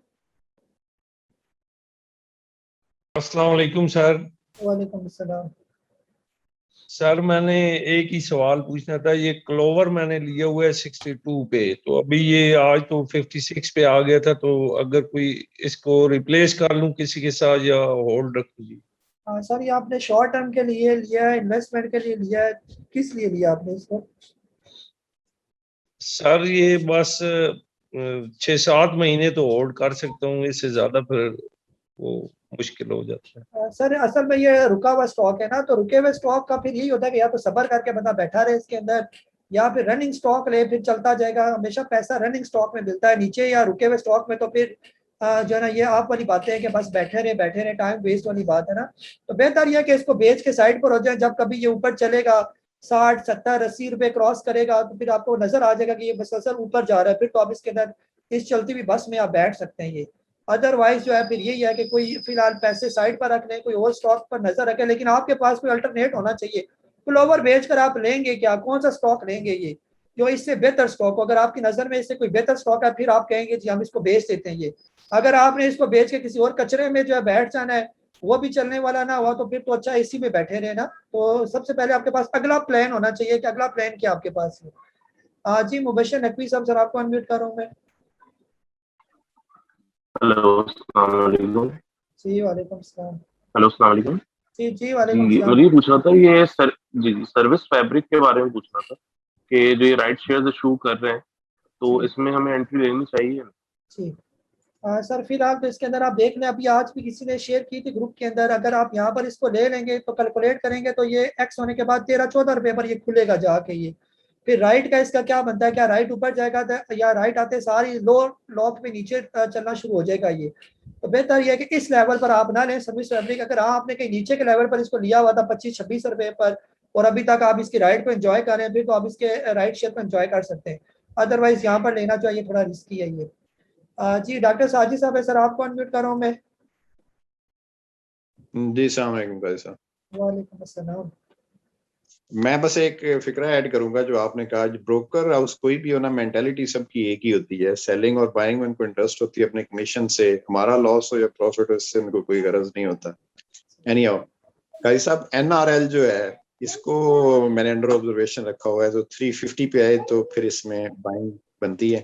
अस्सलाम वालेकुम सर। वालेकुम अस्सलाम। सर मैंने एक ही सवाल पूछना था, ये क्लोवर मैंने लिया हुआ है 62 पे, तो अभी ये आज तो 56 पे आ गया था, तो अगर कोई इसको रिप्लेस कर लूं किसी के साथ या होल्ड रखूं जी। हाँ सर ये आपने शॉर्ट टर्म के लिए लिया है, इन्वेस्टमेंट के लिए लिया है, किस लिए लिया आपने इसको? सर ये बस 6-7 महीने तो होल्ड कर सकता हूँ, इससे ज्यादा फिर वो मुश्किल हो जाता है। सर असल में ये रुका हुआ स्टॉक है ना, तो रुके हुए स्टॉक का फिर यही होता है कि या तो सब्र करके बंदा बैठा रहे इसके अंदर, या फिर रनिंग स्टॉक ले फिर चलता जाएगा। हमेशा पैसा रनिंग स्टॉक में मिलता है, नीचे या रुके हुए स्टॉक में तो फिर जो है ना ये आप वाली बातें हैं कि बस बैठे रहे टाइम वेस्ट वाली बात है ना। तो बेहतर यह है कि इसको बेच के साइड पर हो जाए, जब कभी ये ऊपर चलेगा 60, 70, 80 रुपए क्रॉस करेगा तो फिर आपको नजर आ जाएगा कि ये मुसलसल ऊपर जा रहा है, फिर तो आप इसके अंदर इस चलती हुई बस में आप बैठ सकते हैं। ये अदरवाइज जो है फिर यही है कि कोई फिलहाल पैसे साइड पर रख लें, कोई और स्टॉक पर नजर रखें, लेकिन आपके पास कोई अल्टरनेट होना चाहिए। क्लोवर बेचकर आप लेंगे क्या, कौन सा स्टॉक लेंगे ये जो इससे बेहतर स्टॉक हो? अगर आपकी नजर में इससे कोई बेहतर स्टॉक है फिर आप कहेंगे जी हम इसको बेच देते हैं। ये अगर आपने इसको बेच के किसी और कचरे में जो है बैठ जाना है, वो भी चलने वाला ना हुआ तो फिर तो अच्छा इसी में बैठे रहे ना। तो सबसे पहले आपके पास अगला प्लान होना चाहिए कि अगला प्लान क्या आपके पास है। जी मुबशर नकवी साहब सर आपको अनम्यूट कर रहा हूं मैं। हेलो अस्सलाम वालेकुम। जी वालेकुम सलाम। हेलो अस्सलाम वालेकुम। जी वालेकुम जी सलाम। मुझे पूछना था ये जी सर्विस फैब्रिक के बारे में पूछना था कि जो ये राइट शेयर शो कर रहे हैं, तो इसमें हमें एंट्री लेनी चाहिए? जी सर, फिलहाल तो इसके अंदर आप देख लें, अभी आज भी किसी ने शेयर की थी ग्रुप के अंदर, अगर आप यहाँ पर इसको ले लेंगे तो कैलकुलेट करेंगे तो ये एक्स होने के बाद 13-14 रुपये पर ये खुलेगा जाके। ये फिर राइट का इसका क्या बनता है, क्या राइट ऊपर जाएगा या राइट आते सारी लो लॉक पे नीचे चलना शुरू हो जाएगा ये। तो बेहतर ये है कि इस लेवल पर आप ना लें सर्विस फैब्रिक। अगर हाँ आपने कहीं नीचे के लेवल पर इसको लिया हुआ था 25-26 रुपये पर और अभी तक आप इसकी राइट को एंजॉय कर रहे हैं, फिर तो आप इसके राइट शेयर को एंजॉय कर सकते हैं, अदरवाइज यहाँ पर लेना चाहिए, थोड़ा रिस्की है ये। जी डॉक्टर साजिद साहब है सर, आपको अनम्यूट कर रहा हूँ मैं। जी अस्सलाम वालेकुम काजी साहब। वालेकुम अस्सलाम। मैं बस एक फिक्रा ऐड करूंगा जो आपने कहा, ब्रोकर हाउस कोई भी हो ना, मेंटालिटी सबकी एक ही होती है, सेलिंग और बाइंग में उनको इंटरेस्ट होती है अपने कमीशन से, हमारा लॉस हो या प्रॉफिट हो इससे उनको कोई गरज नहीं होता। एनी हाउ काजी साहब, NRL जो है इसको मैंने अंडर ऑब्जर्वेशन रखा हुआ है, तो 350 पे आए तो फिर इसमें बाइंग बनती है।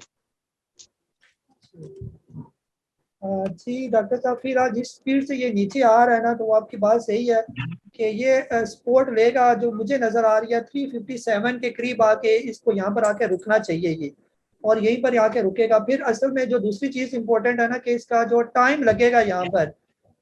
जी डॉक्टर साहब, फिर आज जिस स्पीड से ये नीचे आ रहा है ना, तो वो आपकी बात सही है कि ये सपोर्ट लेगा, जो मुझे नज़र आ रही है 357 के करीब आके इसको यहाँ पर आके रुकना चाहिए ये, और यहीं पर आके रुकेगा। फिर असल में जो दूसरी चीज़ इंपॉर्टेंट है ना कि इसका जो टाइम लगेगा यहाँ पर,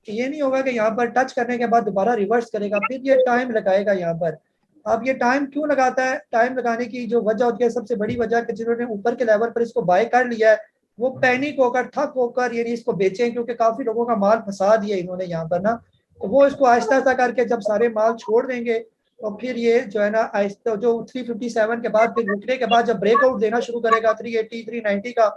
ये नहीं होगा कि यहाँ पर टच करने के बाद दोबारा रिवर्स करेगा, फिर ये टाइम लगाएगा यहाँ पर। अब ये टाइम क्यों लगाता है, टाइम लगाने की जो वजह होती है, सबसे बड़ी वजह कि जिन्होंने ऊपर के लेवल पर इसको बाय कर लिया है वो पैनिक होकर थक होकर यानी इसको बेचें, क्योंकि काफी लोगों का माल फंसा दिया इन्होंने यहाँ पर ना, तो वो इसको आहिस्ता आहिस्ता करके जब सारे माल छोड़ देंगे तो फिर ये जो है ना आहिस्ता जो 357 के बाद फिर रुकने के बाद जब ब्रेकआउट देना शुरू करेगा 380 390 का,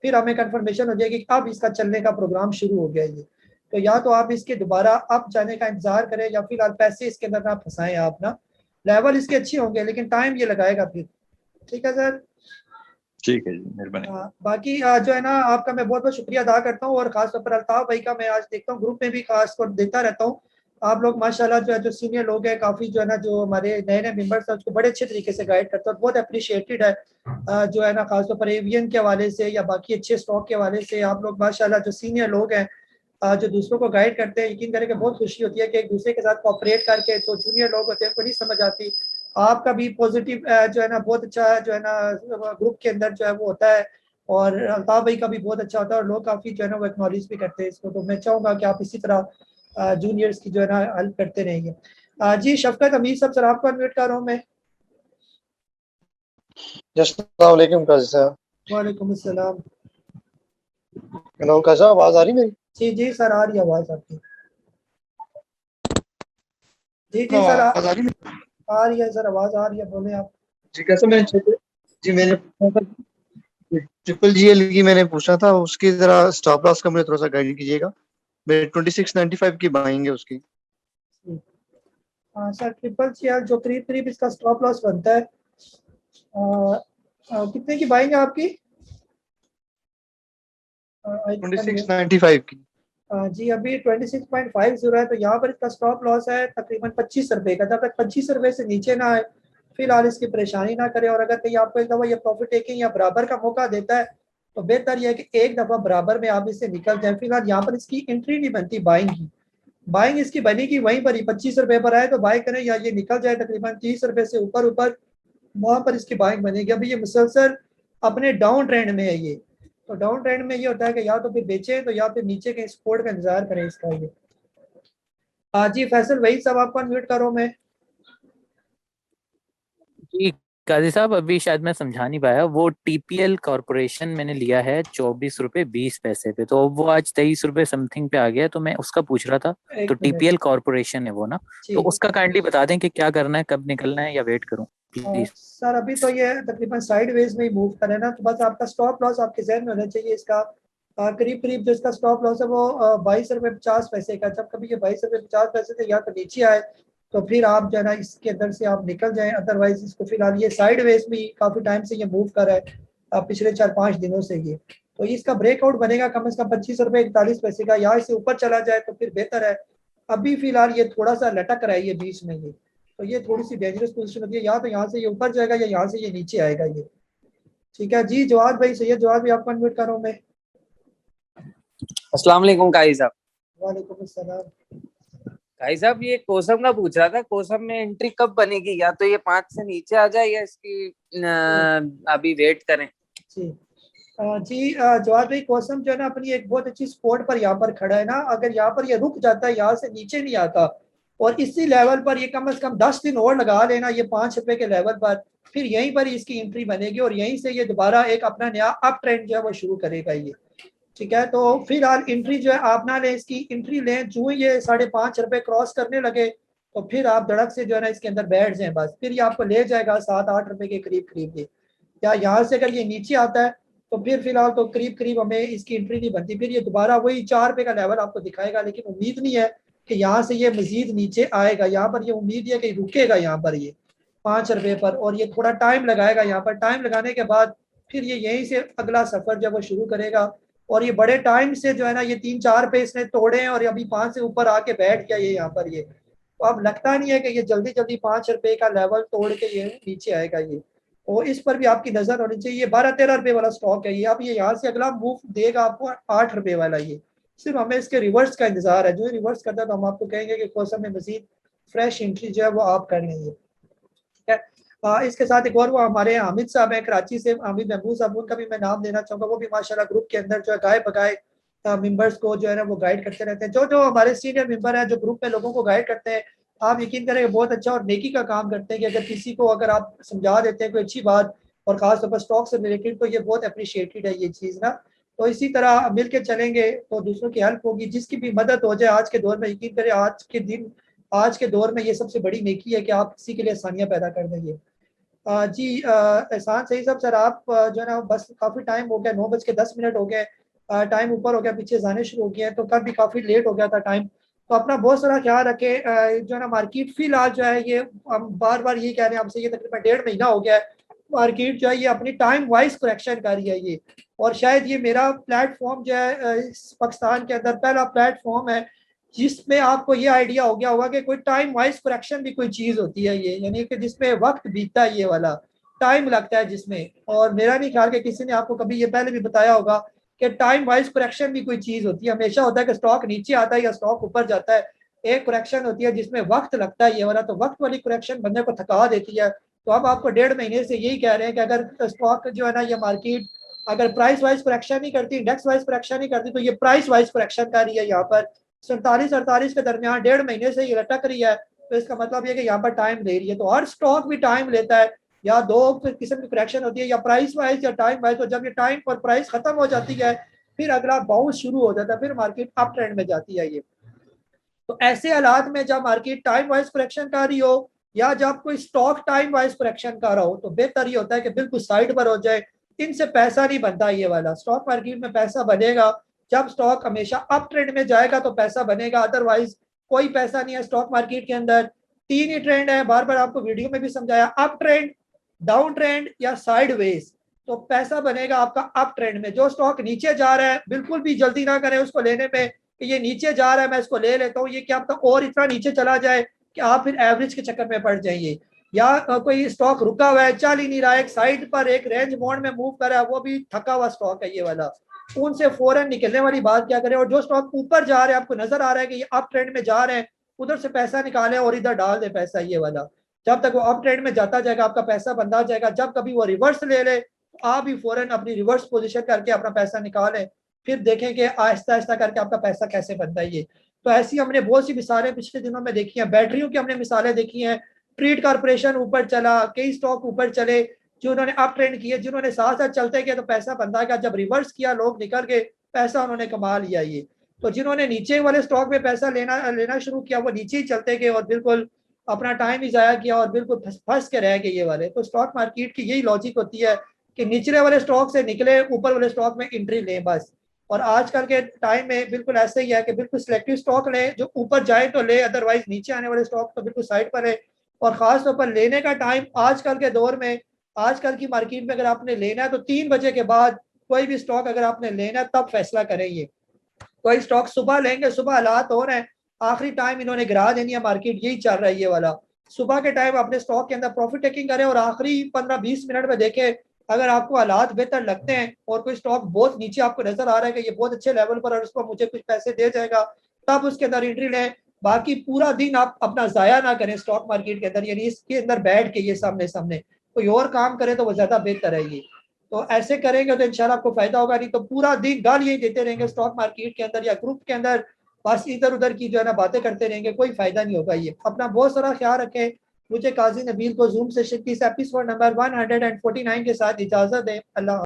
फिर हमें कंफर्मेशन हो जाएगी कि अब इसका चलने का प्रोग्राम शुरू हो गया ये। तो या तो आप इसके दोबारा अप जाने का इंतजार करें या फिर पैसे इसके अंदर ना फंसाएं आप ना, लेवल इसके अच्छे होंगे लेकिन टाइम ये लगाएगा फिर। ठीक है सर, ठीक है जी, मेहरबानी। बाकी जो है ना आपका मैं बहुत बहुत शुक्रिया अदा करता हूँ, और खासतौर पर अल्ताफ भाई का मैं आज देखता हूँ ग्रुप में भी खास तौर देता रहता हूँ। आप लोग माशाल्लाह जो है जो सीनियर लोग हैं काफ़ी जो है ना जो हमारे नए नए मेंबर्स हैं उसको बड़े अच्छे तरीके से गाइड करते हैं, और बहुत अप्रिशिएटेड है जो है ना खासतौर पर एवियन के हवाले से या बाकी अच्छे स्टॉक के हवाले से। आप लोग माशाल्लाह जो सीनियर लोग हैं जो दूसरों को गाइड करते हैं, यकीन करें कि बहुत खुशी होती है कि एक दूसरे के साथ कोऑपरेट करके, जो जूनियर लोग होते हैं उनको नहीं समझ आती, आपका भी पॉजिटिव जो है ना बहुत अच्छा जो है ना ग्रुप के अंदर जो है वो होता है, और अल्ताफ भाई का भी बहुत अच्छा होता है, और लोग काफ़ी जो है ना वो एक्नॉलेज भी करते हैं इसको। तो मैं चाहूँगा कि आप इसी तरह जूनियर्स की जो है ना हेल्प करते रहेंगे। जी शफकत अमीर साहब सर, आपको अनम्यूट कर रहा हूँ मैं। अस्सलाम वालेकुम काजी साहब। वालेकुम अस्सलाम। हेलो काजी साहब, आवाज़ आ रही मेरी? जी जी सर आ रही है आवाज़ आपकी। जी जी सर आ रही है सर, आवाज़ आ रही है, बोले आप। जी कैसे मैंने ट्रिपल GL की मैंने पूछा था, उसकी जरा स्टॉप लॉस का मुझे थोड़ा सा गाइड कीजिएगा। मेरे 2695 की बाइंग है उसकी। हाँ सर, ट्रिपल GL जो करीब करीब इसका स्टॉप लॉस बनता है कितने की बाइंग है आपकी? 2695 की। जी अभी 26.50 है, तो यहाँ पर इसका स्टॉप लॉस है तकरीबन 25 रुपये का। जब तक 25 रुपये से नीचे ना आए फिलहाल इसकी परेशानी ना करें, और अगर कहीं आपको एक दफ़ा ये प्रॉफिट टेकिंग या बराबर का मौका देता है तो बेहतर यह है कि एक दफ़ा बराबर में आप इससे निकल जाए। फिलहाल यहाँ पर इसकी एंट्री नहीं बनती बाइंग की, बाइंग इसकी बनेगी वहीं पर ही 25 रुपये पर आए तो बाय करें, या ये निकल जाए तकरीबन 30 रुपये से ऊपर वहाँ पर इसकी बाइंग बनेगी। अभी ये मुसलसल अपने डाउन ट्रेंड में है ये, तो डाउन ट्रेंड में ये होता है कि या तो फिर बेचें तो या फिर नीचे के सपोर्ट का इंतजार करें इसका ये। जी फैसल वही सब आपको अनम्यूट करो मैं। जी काजी साहब, अभी शायद मैं समझा नहीं पाया, वो TPL कॉर्पोरेशन मैंने लिया है 24 रुपये 20 पैसे पे, तो वो आज 23 रुपये समथिंग पे आ गया, तो मैं उसका पूछ रहा था। तो TPL कॉर्पोरेशन है वो ना, तो उसका काइंडली बता दें कि क्या करना है, कब निकलना है या वेट करूं प्लीज। सर अभी तो ये तकरीबन साइडवेज में ही मूव करे ना, तो बस आपका स्टॉप लॉस आपके जहन में होना चाहिए इसका। करीब करीब जो इसका स्टॉप लॉस है वो 22 रुपये 50 पैसे का। जब कभी ये 22 रुपये 50 पैसे से या तो नीचे आए तो फिर आप जो है ना इसके अंदर से आप निकल जाएं, अदरवाइज इसको फिलहाल ये साइडवेज में काफ़ी टाइम से ये मूव कर रहा है पिछले 4-5 दिनों से ये, तो इसका ब्रेकआउट बनेगा कम से कम 25 रुपये 41 पैसे का, या इससे ऊपर चला जाए तो फिर बेहतर है। अभी फिलहाल ये थोड़ा सा लटक रहा है ये बीच में ये, तो ये थोड़ी सी डेंजरस पोजीशन होती है, या तो यहाँ से ये ऊपर जाएगा या यहाँ से ये नीचे आएगा ये। ठीक है जी जवाद भाई, सैयद जवाद भी आपको अनम्यूट कर रहा हूँ मैं। अस्सलाम वालेकुम काजी साहब। वालेकुम अस्सलाम। भाई साहब ये कोसम का पूछ रहा था, कोसम में एंट्री कब बनेगी, या तो ये 5 से नीचे आ जाए या इसकी अभी वेट करें? जी जवाब भाई, कोसम जो है ना अपनी एक बहुत अच्छी स्पॉट पर यहाँ पर खड़ा है ना। अगर यहाँ पर ये रुक जाता है, यहाँ से नीचे नहीं आता और इसी लेवल पर ये कम से कम 10 दिन और लगा लेना ये 5 रुपए के लेवल पर, फिर यहीं पर इसकी एंट्री बनेगी और यहीं से ये दोबारा एक अपना नया अप ट्रेंड जो है वो शुरू करेगा ये। ठीक है, तो फिलहाल एंट्री जो है आप ना लें, इसकी एंट्री लें जो ये 5.5 रुपए क्रॉस करने लगे तो फिर आप धड़क से जो है ना इसके अंदर बैठ जाएं बस, फिर ये आपको ले जाएगा 7-8 रुपए के करीब करीब ये। या यहाँ से अगर ये नीचे आता है तो फिर फिलहाल तो करीब करीब हमें इसकी एंट्री नहीं बनती, फिर ये दोबारा वही 4 रुपए का लेवल आपको दिखाएगा, लेकिन उम्मीद नहीं है कि यहाँ से ये मजीद नीचे आएगा। यहाँ पर ये उम्मीद है कि रुकेगा यहाँ पर ये 5 रुपए पर, और ये थोड़ा टाइम लगाएगा। यहाँ पर टाइम लगाने के बाद फिर ये यहीं से अगला सफर जो है वो शुरू करेगा। और ये बड़े टाइम से जो है ना ये 3-4 पे इसने तोड़े हैं और अभी 5 से ऊपर आके बैठ गया ये यहाँ पर ये। तो अब लगता नहीं है कि ये जल्दी जल्दी 5 रुपए का लेवल तोड़ के ये नीचे आएगा ये, और इस पर भी आपकी नजर होनी चाहिए। ये 12-13 रुपए वाला स्टॉक है ये, अब ये यहाँ से अगला मूव देगा आपको 8 रुपए वाला ये। सिर्फ हमें इसके रिवर्स का इंतजार है, जो रिवर्स करता है तो हम आपको कहेंगे कि कोसम में मजीद फ्रेश एंट्री जो है वो आप कर लेंगे। ठीक है, इसके साथ एक और वो हमारे हामिद साहब हैं कराची से, हामिद महबूब साहब, उनका भी मैं नाम देना चाहूँगा। वो भी माशाल्लाह ग्रुप के अंदर जो है गाय बगाए मेंबर्स को जो है ना वो गाइड करते रहते हैं। जो हमारे सीनियर मेंबर हैं जो ग्रुप में लोगों को गाइड करते हैं, आप यकीन करें बहुत अच्छा और नेकी का काम करते हैं कि अगर किसी को अगर आप समझा देते हैं कोई अच्छी बात और खासतौर पर स्टॉक से रिलेटेड, तो ये बहुत अप्रिशिएटेड है ये चीज़ ना। तो इसी तरह मिल के चलेंगे तो दूसरों की हेल्प होगी, जिसकी भी मदद हो जाए आज के दौर में। यकीन करें आज के दौर में ये सबसे बड़ी नेकी है कि आप किसी के लिए आसानियाँ पैदा कर देंगे। जी एहसान सही साहब, सर आप जो है ना बस काफ़ी टाइम हो गया, 9:10 हो गए, टाइम ऊपर हो गया, पीछे जाने शुरू हो गए हैं, तो कल भी काफ़ी लेट हो गया था टाइम। तो अपना बहुत सारा ख्याल रखे जो है ना। मार्केट फिलहाल जो है ये हम बार बार ये कह रहे हैं आपसे, ये तकरीबन 1.5 महीना हो गया है मार्केट जो है ये अपनी टाइम वाइज करेक्शन कर रही है ये। और शायद ये मेरा प्लेटफॉर्म जो है पाकिस्तान के अंदर पहला प्लेटफॉर्म है जिसमें आपको ये आइडिया हो गया होगा कि कोई टाइम वाइज करेक्शन भी कोई चीज़ होती है ये, यानी कि जिसमें वक्त बीतता है, ये वाला टाइम लगता है जिसमें। और मेरा नहीं ख्याल कि किसी ने आपको कभी ये पहले भी बताया होगा कि टाइम वाइज करेक्शन भी कोई चीज़ होती है। हमेशा होता है कि स्टॉक नीचे आता है या स्टॉक ऊपर जाता है, एक करेक्शन होती है जिसमें वक्त लगता है ये वाला। तो वक्त वाली करेक्शन बंदे को थका देती है। तो अब आपको 1.5 महीने से यही कह रहे हैं कि अगर स्टॉक जो है ना ये मार्केट अगर प्राइस वाइज करेक्शन नहीं करती, इंडेक्स वाइज करेक्शन नहीं करती, तो ये प्राइस वाइज करेक्शन कर रही है यहाँ पर 47-48 के दरमियान 1.5 महीने से ये लटक रही है। तो इसका मतलब ये कि यहाँ पर टाइम ले रही है। तो हर स्टॉक भी टाइम लेता है, या दो किस्म की करेक्शन होती है, या प्राइस वाइज या टाइम वाइज। तो जब ये टाइम पर प्राइस खत्म हो जाती है फिर अगला बाउंस शुरू हो जाता है, फिर मार्केट अप ट्रेंड में जाती है ये। तो ऐसे हालात में जब मार्केट टाइम वाइज करेक्शन कर रही हो या जब कोई स्टॉक टाइम वाइज करेक्शन कर रहा हो, तो बेहतर ये होता है कि बिल्कुल साइड पर हो जाए। इनसे पैसा नहीं बनता ये वाला। स्टॉक मार्केट में पैसा बनेगा जब स्टॉक हमेशा अप ट्रेंड में जाएगा तो पैसा बनेगा, अदरवाइज कोई पैसा नहीं है स्टॉक मार्केट के अंदर। 3 ही ट्रेंड है, बार बार आपको वीडियो में भी समझाया, अप ट्रेंड, डाउन ट्रेंड या साइडवेज। तो पैसा बनेगा आपका अप ट्रेंड में। जो स्टॉक नीचे जा रहा है बिल्कुल भी जल्दी ना करें उसको लेने में कि ये नीचे जा रहा है मैं इसको ले लेता हूँ, ये क्या पता और इतना नीचे चला जाए कि आप फिर एवरेज के चक्कर में पड़ जाइए। या कोई स्टॉक रुका हुआ है, चल ही नहीं रहा है, एक साइड पर एक रेंज बॉन्ड में मूव कर रहा है, वो भी थका हुआ स्टॉक है ये वाला, उनसे फौरन निकलने वाली बात क्या करें। और जो स्टॉक ऊपर जा रहे हैं, आपको नजर आ रहा है कि ये अप ट्रेंड में जा रहे हैं, उधर से पैसा निकालें और इधर डाल दे पैसा ये वाला। जब तक वो अप ट्रेंड में जाता जाएगा आपका पैसा बनता जाएगा। जब कभी वो रिवर्स ले ले तो आप भी फौरन अपनी रिवर्स पोजीशन करके अपना पैसा निकालें, फिर देखें कि आहिस्ता आहिस्ता करके आपका पैसा कैसे बनता है ये। तो ऐसी हमने बहुत सी मिसालें पिछले दिनों में देखी हैं। बैटरियों की हमने मिसालें देखी हैं, ट्रीट कॉर्पोरेशन ऊपर चला, कई स्टॉक ऊपर चले जो उन्होंने अप ट्रेंड किए, जिन्होंने साथ साथ चलते गए तो पैसा बनता गया। जब रिवर्स किया लोग निकल गए, पैसा उन्होंने कमा लिया ये। तो जिन्होंने नीचे वाले स्टॉक में पैसा लेना शुरू किया वो नीचे ही चलते गए और बिल्कुल अपना टाइम ही जाया किया और बिल्कुल फंस के रह गए ये वाले। तो स्टॉक मार्केट की यही लॉजिक होती है कि निचले वाले स्टॉक से निकले, ऊपर वाले स्टॉक में एंट्री लें बस। और आजकल के टाइम में बिल्कुल ऐसे ही है कि बिल्कुल सिलेक्टिव स्टॉक लें, जो ऊपर जाए तो ले, अदरवाइज नीचे आने वाले स्टॉक तो बिल्कुल साइड पर है। और खास तौर पर लेने का टाइम आजकल के दौर में, आजकल की मार्केट में अगर आपने लेना है तो 3 बजे के बाद कोई भी स्टॉक अगर आपने लेना है तब फैसला करेंगे। कोई स्टॉक सुबह लेंगे, सुबह हालात हो रहे हैं, आखिरी टाइम इन्होंने गिरा देनी है मार्केट, यही चल रहा है ये वाला। सुबह के टाइम अपने स्टॉक के अंदर प्रॉफिट टेकिंग करें और आखिरी 15-20 मिनट में देखें अगर आपको हालात बेहतर लगते हैं और कोई स्टॉक बहुत नीचे आपको नजर आ रहा है कि ये बहुत अच्छे लेवल पर और उसको मुझे कुछ पैसे दे जाएगा, तब उसके अंदर एंट्री लें। बाकी पूरा दिन आप अपना ज़ाया ना करें स्टॉक मार्केट के अंदर, यानी इसके अंदर बैठ के ये सामने सामने कोई और काम करे तो वो ज़्यादा बेहतर है। ये तो ऐसे करेंगे तो इंशाल्लाह आपको फायदा होगा, नहीं तो पूरा दिन गालियां देते रहेंगे स्टॉक मार्केट के अंदर या ग्रुप के अंदर, बस इधर उधर की जो है ना बातें करते रहेंगे, कोई फायदा नहीं होगा। ये अपना बहुत सारा ख्याल रखें। मुझे काजी नबील को जूम सेशन की एपिसोड नंबर 149 के साथ इजाजत दें। अल्लाह।